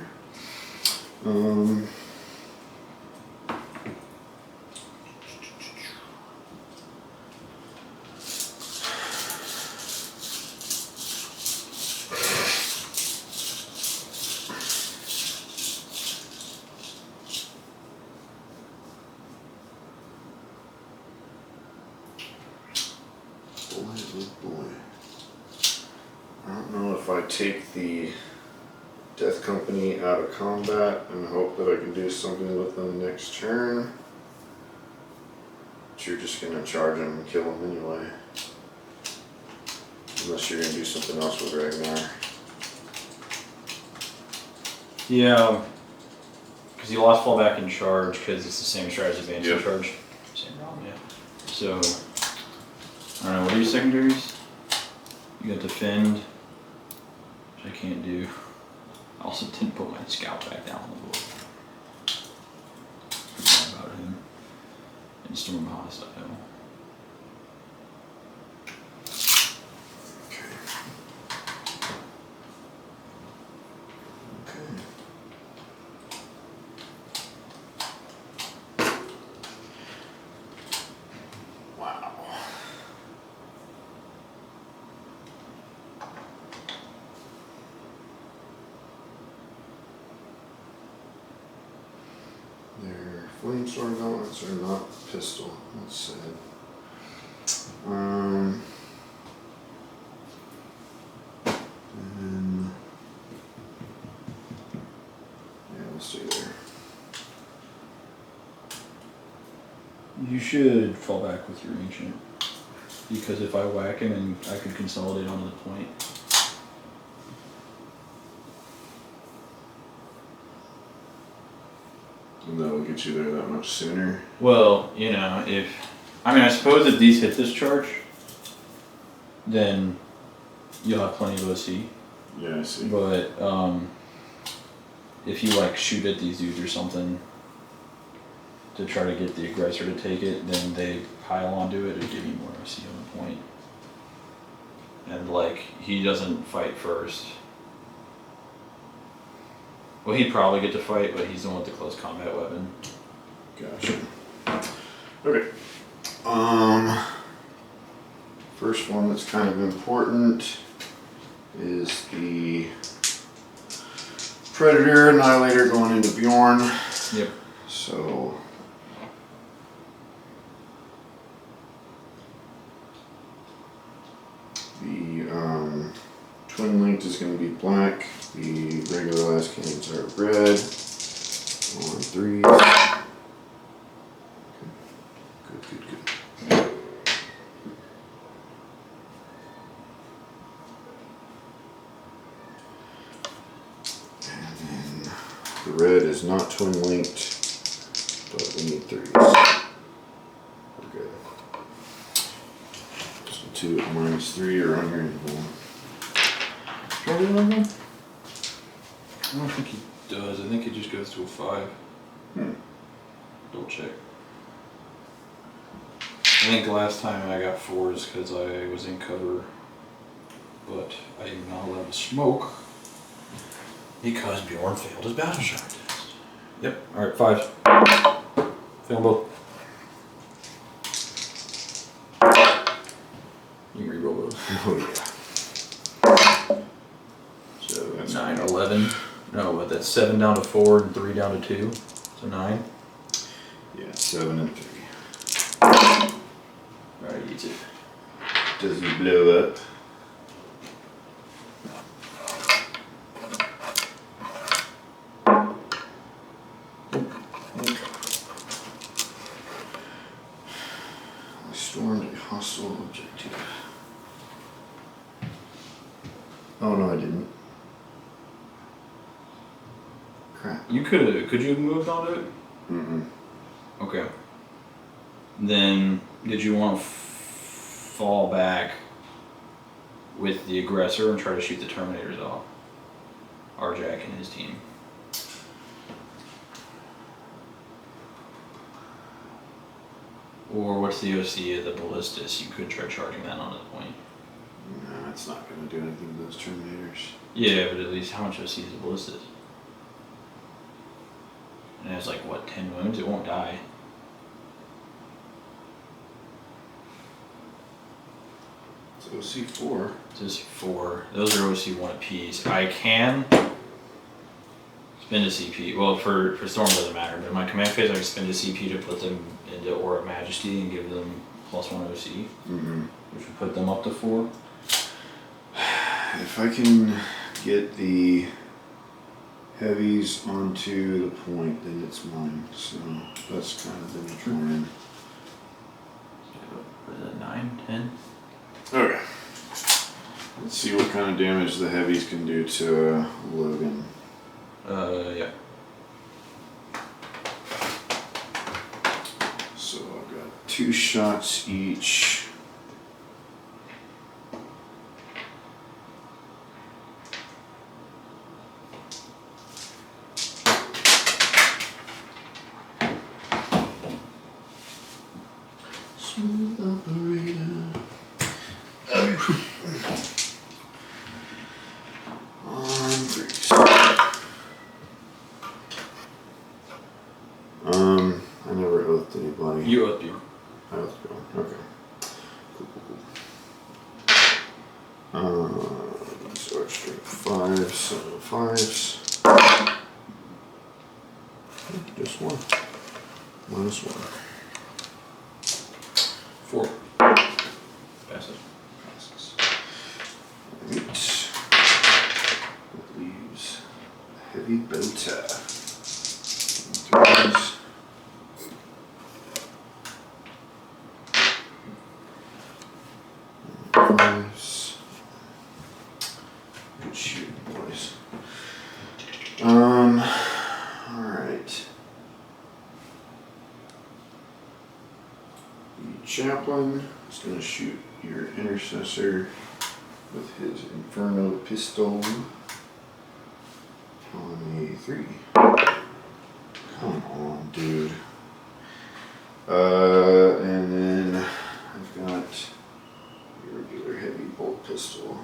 Boy, oh boy. I don't know if I take the Death Company out of combat and hope that I can do something with them next turn. But you're just gonna charge them and kill them anyway. Unless you're gonna do something else with Ragnar. Yeah. Because you lost fallback and charge because it's the same strategy advance and Yep. charge. Same problem, yeah. So, I don't know, what are your secondaries? You got defend, which I can't do. I also didn't put my scout back down on the board. Forgot about him. And storm hostile. Okay. Okay. Wow. Their flamestorm gauntlets are not pistol. That's sad. And yeah, we'll stay there. You should fall back with your ancient. Because if I whack him and I could consolidate onto the point. And that will get you there that much sooner. Well, you know, I suppose if these hit this charge, then you'll have plenty of OC. Yeah, I see. But if you like shoot at these dudes or something to try to get the aggressor to take it, then they pile onto it and give you more OC on the point. And like he doesn't fight first. Well, he'd probably get to fight, but he's the one with the close combat weapon. Gotcha. Okay. First one that's kind of important is the Predator Annihilator going into Bjorn. Yep. So the twin linked is going to be black. The regular last cannons are red. On 3. for red is not twin linked, but we need 3s. We're good. So 2 at -3 are unreadable. Charlie number? I don't think he does. I think it just goes to a 5. Double check. I think last time I got 4s because I was in cover, but I am not allowed to smoke because Bjorn failed his battle shot test. Yep. All right, 5s. Fail them both. You can reroll those. Oh yeah. So that's 9, 11. No, but that's 7 down to 4 and 3 down to 2. So 9. yeah, 7 and 3. Alright, eats it. Does he blow up? I stormed a hostile objective. Oh no, I didn't. Crap. Could you have moved onto it? Mm-mm. Okay. Then, did you want to fall back with the aggressor and try to shoot the Terminators off? Arjack and his team. Or what's the OC of the Ballistus? You could try charging that on the point. No, it's not going to do anything to those Terminators. Yeah, but at least how much OC is the Ballistus? And it has like, what, 10 wounds? It won't die. It's OC4. It's OC 4. Those are OC 1 apiece. I can spend a CP. Well, for Storm it doesn't matter, but in my command phase I can spend a CP to put them into Aura of Majesty and give them +1 OC, Mm-hmm. which would put them up to 4. If I can get the heavies onto the point, then it's mine. So that's kind of the plan. What is that, 9, 10? Okay. Let's see what kind of damage the heavies can do to Logan. Yeah. So I've got 2 shots each. Smooth operator. On 3s. I never oathed anybody. You up, you. I was going. Okay. Cool. So extra 5, so 5s. Just 1. -1. 4. Passes. Passes. Right. That leaves heavy beta. 3s. Good shooting, boys. Alright. The chaplain is going to shoot your intercessor with his Inferno pistol on a 3. Come on, dude. And then I've got your regular heavy bolt pistol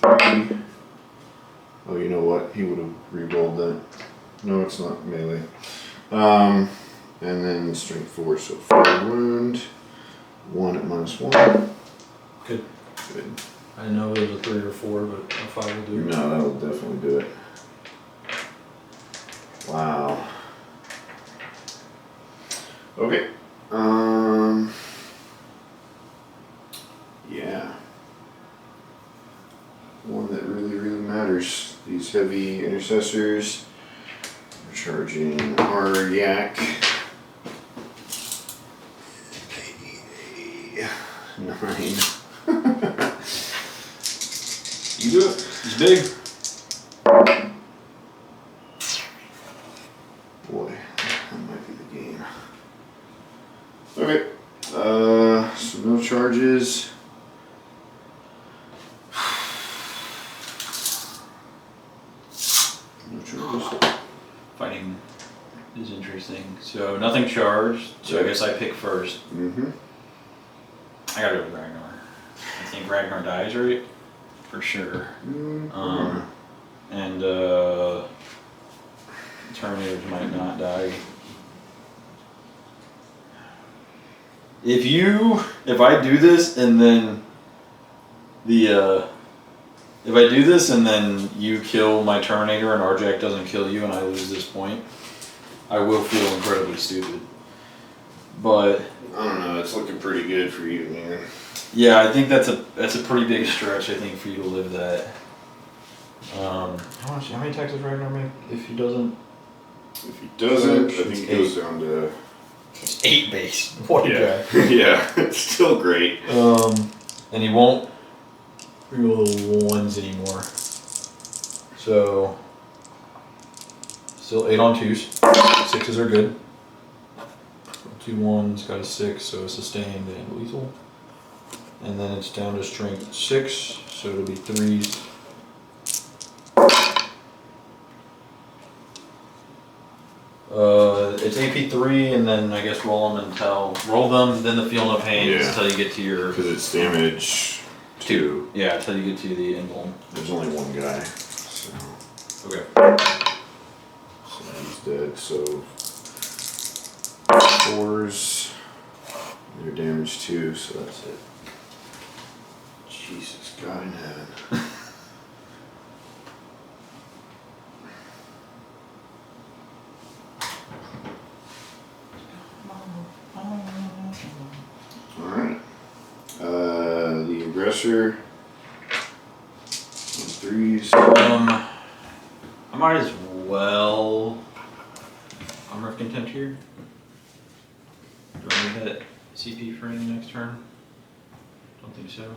on 3. Oh, you know what? He would have re-rolled that. No, it's not melee. And then strength 4, so 4 wound. 1 at -1. Good. Good. I didn't know if it was a 3 or 4, but a 5 will do. No, that'll definitely do it. Wow. Okay. Yeah. One that really matters. These heavy intercessors are charging our yak. 9. You do it. It's big. Boy, that might be the game. Okay. So no charges. No charges. Fighting is interesting. So nothing charged. So I guess I pick first. Mm-hmm. I gotta go with Ragnar. I think Ragnar dies, right? For sure. And Terminators might not die. If I do this and then you kill my Terminator and Arjack doesn't kill you and I lose this point, I will feel incredibly stupid. But I don't know. It's looking pretty good for you, man. yeah, I think that's a pretty big stretch. I think for you to live that. How many attacks does Ragnar make if he doesn't? If he doesn't, I think It's it goes down to. It's 8 base. What a Yeah. Yeah. It's still great. guy. And he won't reroll ones anymore. So still 8 on 2s. 6s are good. 2 1s, got a 6, so sustained and lethal. And then it's down to strength 6, so it'll be 3s. It's AP 3, and then I guess roll them, then the Feel No Pain Yeah. until you get to your Because it's damage 2. Yeah, until you get to the emblem. There's only one guy. So, Okay. so he's dead. So 4s. Your damage 2, so that's it. Jesus, God in heaven. Alright. The aggressor. 3s. I might as well Armor of Contempt here. Do I need that CP for any next turn? Don't think so.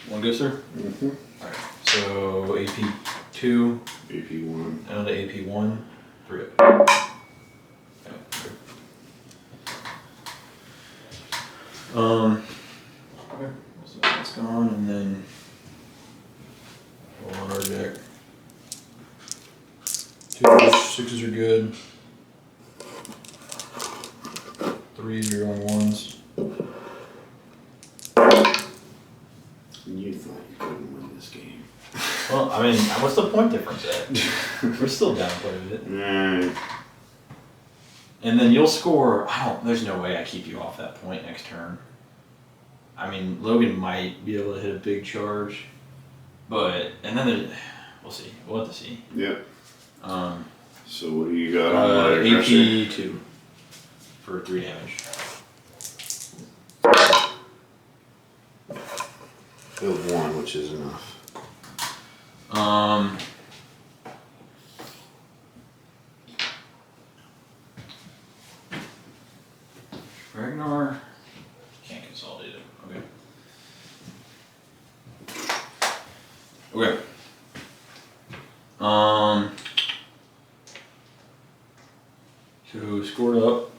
One go, sir? Mm-hmm. Alright. So AP 2 AP1. down to AP 1. 3 up. Okay, so that's gone, and then roll on our deck. 2s, 6s are good. 3s are on 1s. You thought you couldn't win this game. Well, I mean, what's the point difference at? We're still down quite a bit. Alright. And then you'll score, there's no way I keep you off that point next turn. I mean, Logan might be able to hit a big charge, and then we'll see. We'll have to see. Yep. Um, So what do you got on that aggressor? AP 2 for 3 damage. Build 1, which is enough. Ragnar can't consolidate it. Okay. Okay. So scored up.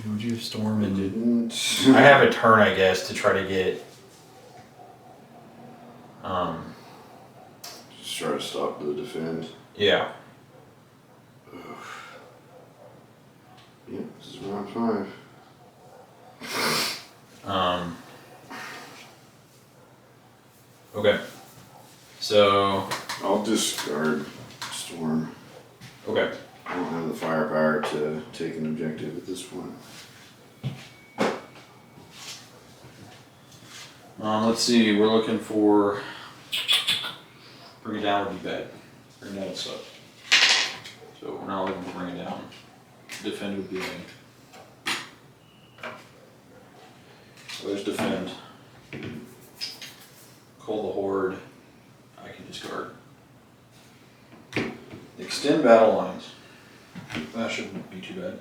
Would you have Storm and Didn't. I have a turn, I guess, to try to get. Just try to stop the defend. Yeah. Yeah, this is round 5. Okay. So. I'll discard Storm. Okay. I don't have the firepower to take an objective at this point. Let's see. We're looking for. Bring it down would be bad. Bring it down would suck. So we're not looking to bring it down. Defend would be bad. So there's defend. Call the horde. I can discard. Extend battle lines. That shouldn't be too bad.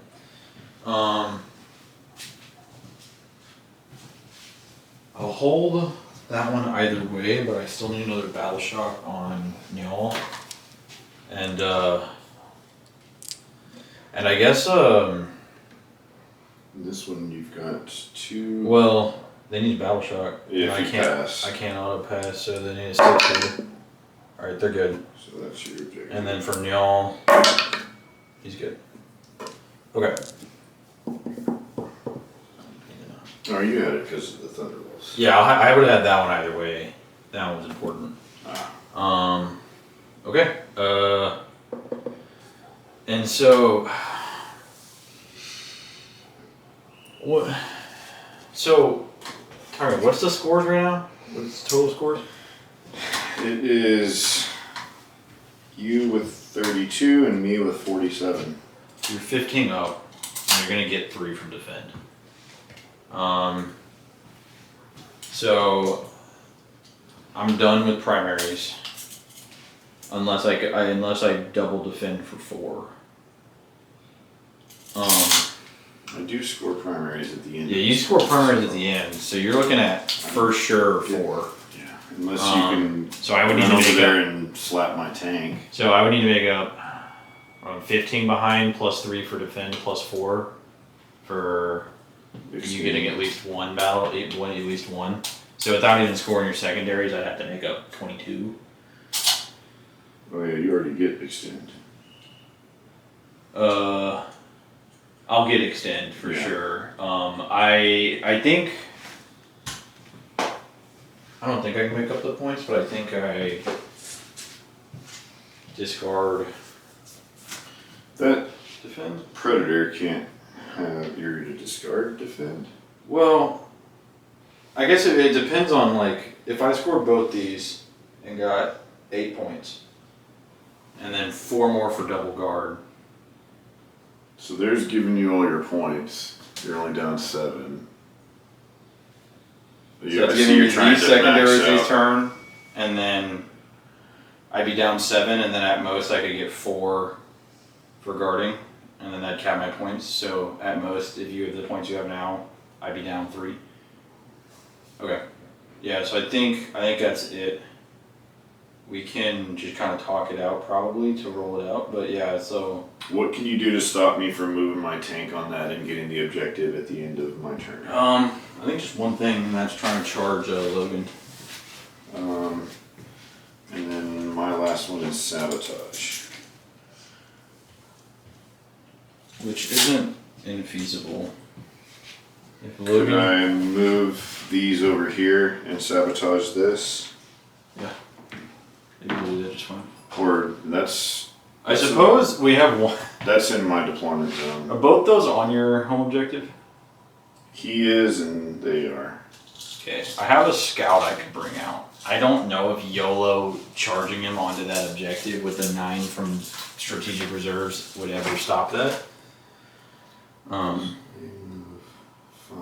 Oh, hold that one either way, but I still need another battle shock on Njol. And I guess This one you've got 2. well, they need battle shock. If and you pass. I can't auto pass, so they need to stick to. Alright, they're good. So that's your objective. And then for Njol, he's good. Okay. Oh, you had it because of the Thunderbolts. Yeah, I would have had that one either way. That one was important. Okay. And so, what? So, tell me, what's the scores right now? What's the total scores? It is you with 32 and me with 47. You're 15 up, and you're gonna get 3 from defend. So I'm done with primaries, unless I double defend for 4. I do score primaries at the end. Yeah, you score primaries at the end, so you're looking at for sure 4. Yeah, unless you can So I would need run to over make there up. and slap my tank. So I would need to make up 15 behind plus 3 for defend plus 4 for you getting at least one battle, at least one. So without even scoring your secondaries, I'd have to make up 22. Oh yeah, you already get extend. I'll get extend for Yeah. sure. I think I don't think I can make up the points, but I think I discard That defend. predator can't have you're to discard defend. Well, I guess it depends on like if I scored both these and got 8 points, and then 4 more for double guard. So there's giving you all your points. You're only down 7. So that's giving you these secondaries this turn, and then I'd be down 7, and then at most I could get 4 for guarding, and then that'd cap my points. So at most, if you have the points you have now, I'd be down 3. Okay. Yeah, so I think that's it. We can just kind of talk it out probably to roll it out, but yeah, so What can you do to stop me from moving my tank on that and getting the objective at the end of my turn? I think just one thing, and that's trying to charge Logan. And then my last one is sabotage. Which isn't infeasible. If Could Logan, I move these over here and sabotage this? you can do that just fine. Or that's I suppose we have one. that's in my deployment zone. Are both those on your home objective? He is and they are. Okay. I have a scout I could bring out. I don't know if YOLO charging him onto that objective with the 9 from strategic reserves would ever stop that. Move 5.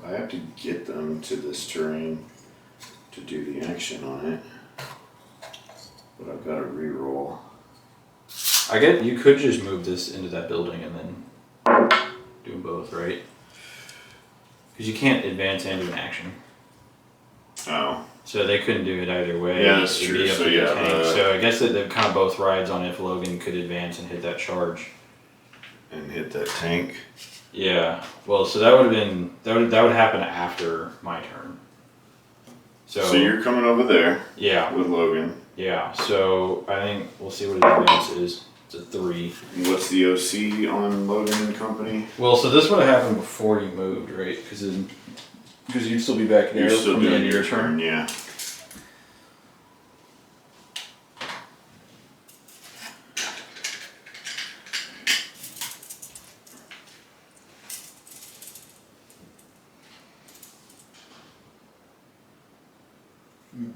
I have to get them to this terrain to do the action on it. But I've got to reroll. I get you could just move this into that building and then do them both, right? Because you can't advance and do an action. Oh. So they couldn't do it either way. Yeah, that's It'd true. be up So to the yeah, tank. So I guess that they're kind of both rides on if Logan could advance and hit that charge. And hit that tank. Yeah. Well, so that would have been that would happen after my turn. So So you're coming over there yeah, with Logan. yeah. So I think we'll see what his advance is. It's a 3. And what's the OC on Logan and Company? Well, so this would have happened before you moved, right? Because you'd still be back there You're still from the doing end of your turn, yeah.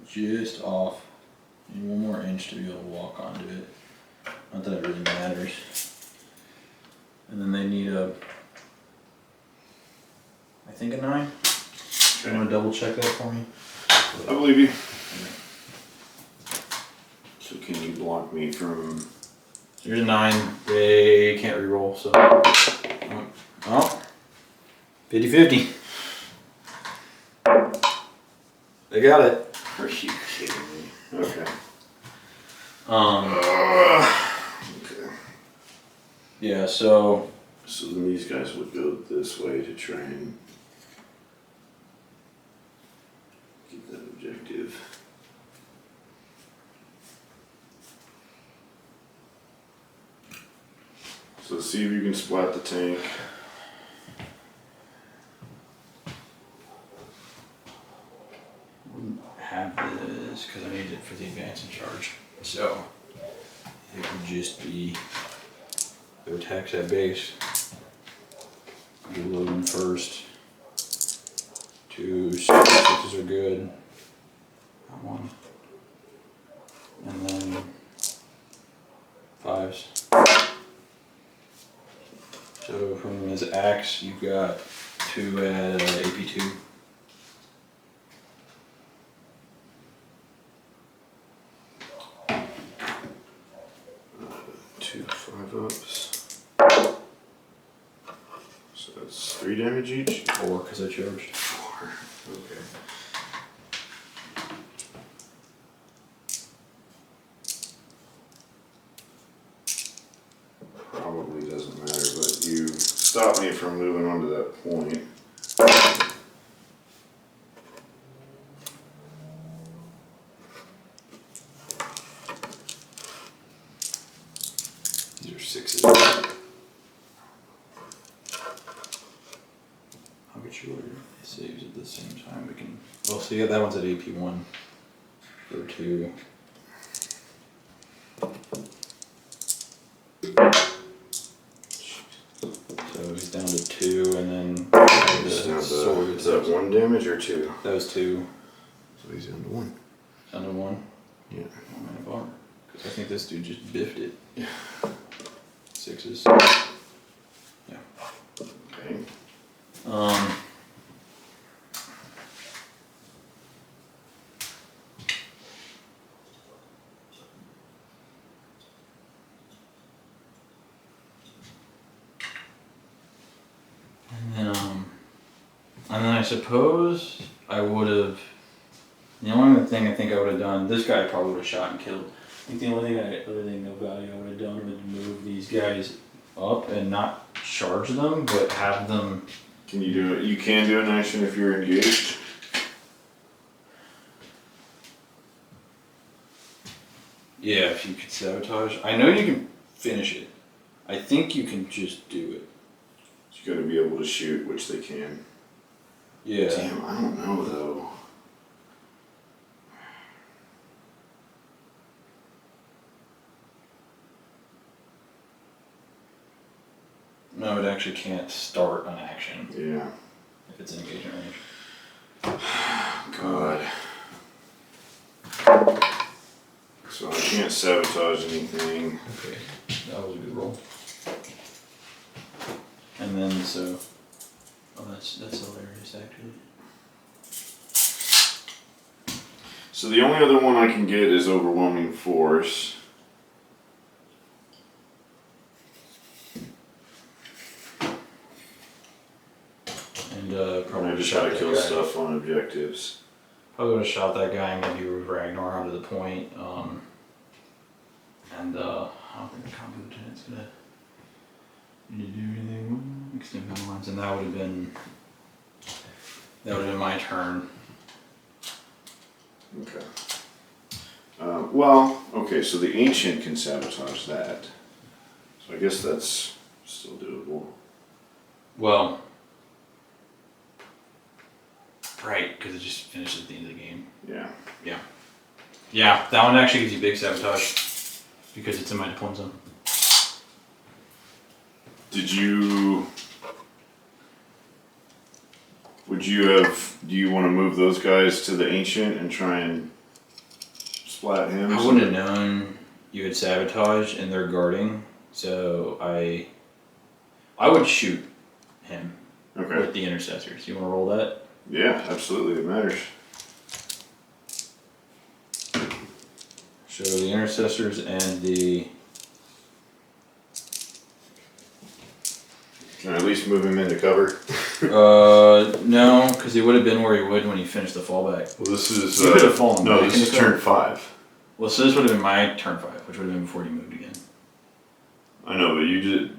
Just off. Need one more inch to be able to walk onto it. Not that it really matters. And then they need I think a 9. You want to double check that for me? I believe you. So can you block me from... Here's a 9. They can't reroll, so. Oh. 50-50. They got it. Are you kidding me? Okay. Okay. Yeah, so So then these guys would go this way to try and get that objective. So see if you can splat the tank. have this because I need it for the advance and charge. So it would just be their attacks at base. You load them first. 2 6s are good. That one. And then 5s. So from his axe, you've got 2 at AP2. 2 5-ups. So that's 3 damage each? 4 because I charged. 4. Okay. Probably doesn't matter, but you stopped me from moving on to that point. These are 6s. I'll get you order. It saves at the same time. We can. Well, see, that one's at AP1 for 2. So he's down to 2, and then He's down to, sword. is that 1 damage or 2? That was 2. So he's down to 1. Down to 1. Yeah. Oh man, bar. Because I think this dude just biffed it. Yeah. 6s. Yeah. Okay. And then I suppose I would have. The only thing I think I would have done, this guy I probably would have shot and killed. I think the only other thing of value I would have done would move these guys up and not charge them, but have them. Can you do it? You can do an action if you're engaged. Yeah, if you could sabotage. I know you can finish it. I think you can just do it. You gotta be able to shoot, which they can. Yeah. Damn, I don't know though. No, it actually can't start an action Yeah. if it's in engagement range. God. So I can't sabotage anything. Okay, that was a good roll. And then so, oh that's hilarious actually. So the only other one I can get is overwhelming force. And probably I would've just try shot to that kill guy. stuff on objectives. Probably would have shot that guy and maybe with Ragnar onto the point. And I don't think the combat lieutenant's gonna need to do anything. Extend gun lines, and that would have been my turn. Okay. Well, okay, so the ancient can sabotage that. So I guess that's still doable. Well, right, because it just finishes at the end of the game. Yeah. Yeah, that one actually gives you big sabotage because it's in my deployment zone. Do you want to move those guys to the ancient and try and splat him? I wouldn't have known you had sabotage and they're guarding, so I would shoot him Okay. with the intercessors. You want to roll that? Yeah, absolutely. It matters. So the intercessors and the Can I at least move him into cover? No, because he would have been where he would when he finished the fallback. Well, this is. You could have fallen No, back this is into turn 5. Well, so this would have been my turn 5, which would have been before you moved again. I know, but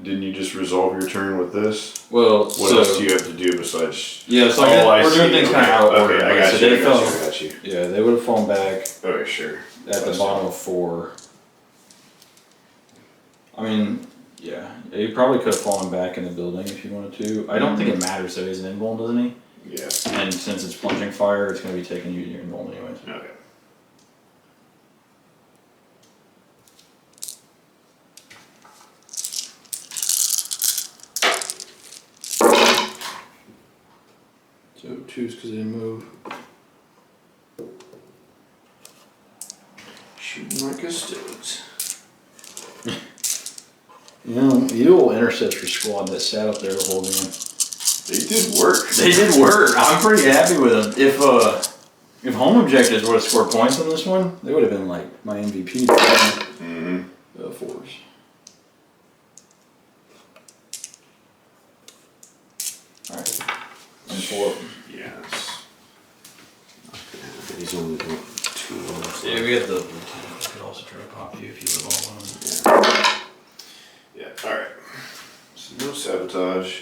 didn't you just resolve your turn with this? Well, What else do you have to do besides? Yeah, so I we're doing see. things kind of out of order. Okay, I right? got So you. they I got fell. you. I got you. Yeah, they would have fallen back Okay, sure. at the bottom of 4. I mean, yeah, he probably could have fallen back in the building if you wanted to. I don't think it matters though. He's an invuln, doesn't he? Yeah. And since it's plunging fire, it's going to be taking you to your invuln anyways. Okay. So 2's because they didn't move. Shooting like a stones. You know, you will intercept your squad that sat up there the whole game. They did work. They did work. I'm pretty happy with them. If home objectives would have scored points on this one, they would have been like my MVP. Mm-hmm. Force. Alright. And 4. Yes. He's only got 2 left. Yeah, we got the. I could also try to pop you if you live all alone. Yeah, alright. So no sabotage.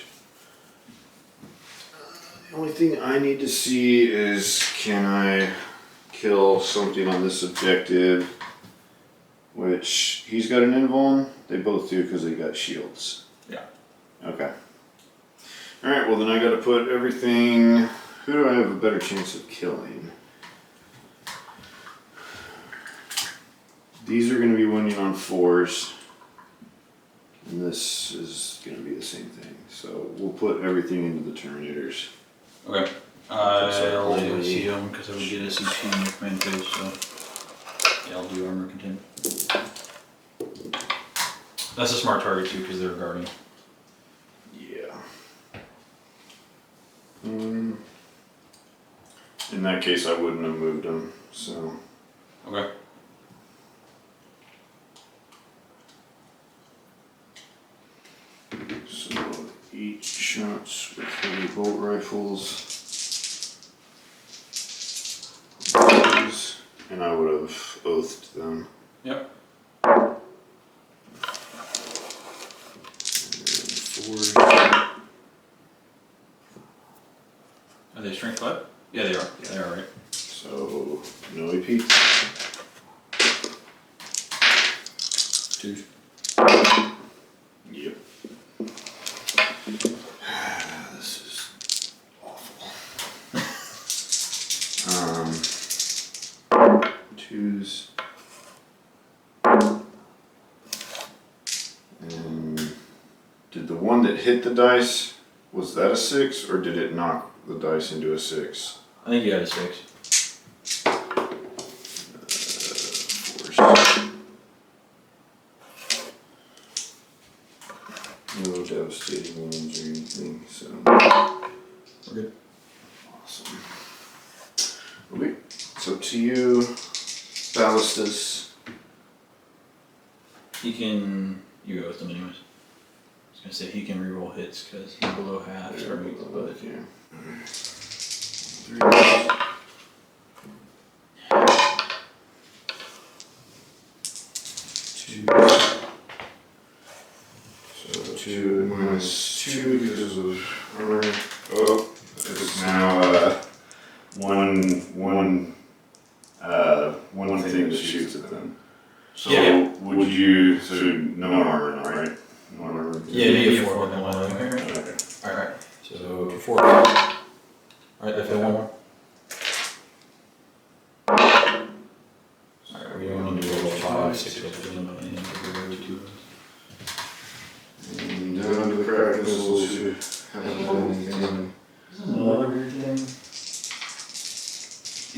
The only thing I need to see is can I kill something on this objective, which he's got an invuln. They both do because they got shields. Yeah. Okay. Alright, well then I gotta put everything. Who do I have a better chance of killing? These are gonna be winning on 4s. And this is gonna be the same thing. So we'll put everything into the Terminators. Okay. I'll do see them because I would get a CP in your command phase, so. Yeah, I'll do armor containment. That's a smart target too because they're guarding. Yeah. In that case, I wouldn't have moved them. So. Okay. So each shots with heavy bolt rifles. And I would have oathed them. Yep. Four. Are they strength 5? Yeah, they are. They are, right? So no AP. 2. Yep. This is awful. 2s. And did the one that hit the dice, was that a 6 or did it knock the dice into a 6? I think you had a 6. No devastating wounds or anything, so We're good. awesome. Okay, it's up to you, Ballistus. He can. You go with them anyways. I was gonna say he can reroll hits because he's below half. But Yeah. So 2 minus 2 because of armor. Oh, it's now one thing that shoots at them. So Yeah. would you? So no armor, now, right? No armor. yeah, 4. Okay. Alright. So 4. Alright, if they want more. Alright, we're going to roll 5, 6 of them, and then we're 2. And down to the crack missiles who haven't done anything. Another weird thing.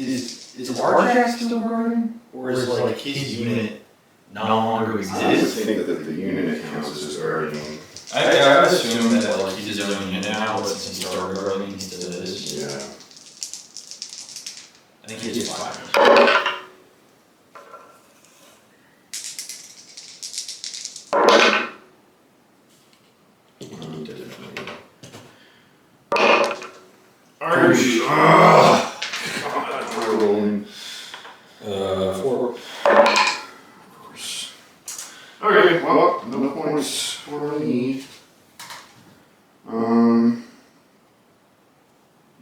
Is Arjack still guarding? Or is like his unit no longer I would exists? think that the unit counts as guardian. I would assume that like he's his own unit now, but since he started guarding, he still is. Yeah. I think he has 5. Definitely. God, we're rolling. 4. Okay, well, no points for me.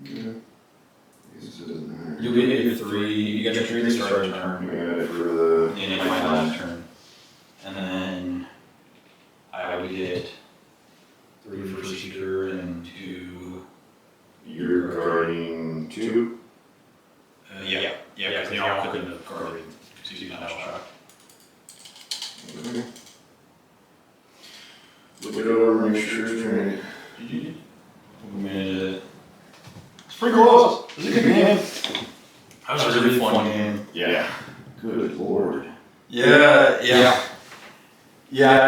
Yeah. I guess it doesn't matter. You'll get your 3. You get your 3 to start a I turn. got it for the. And then my last turn. And then I would get 3 for secure and 2. You're guarding 2. Yeah, because they all couldn't have guarded. Excuse me, not shock. Okay. Look it over, make sure it's right. We made it. It's pretty close. It was a good game. That was a really fun game. Yeah. Good lord. Yeah.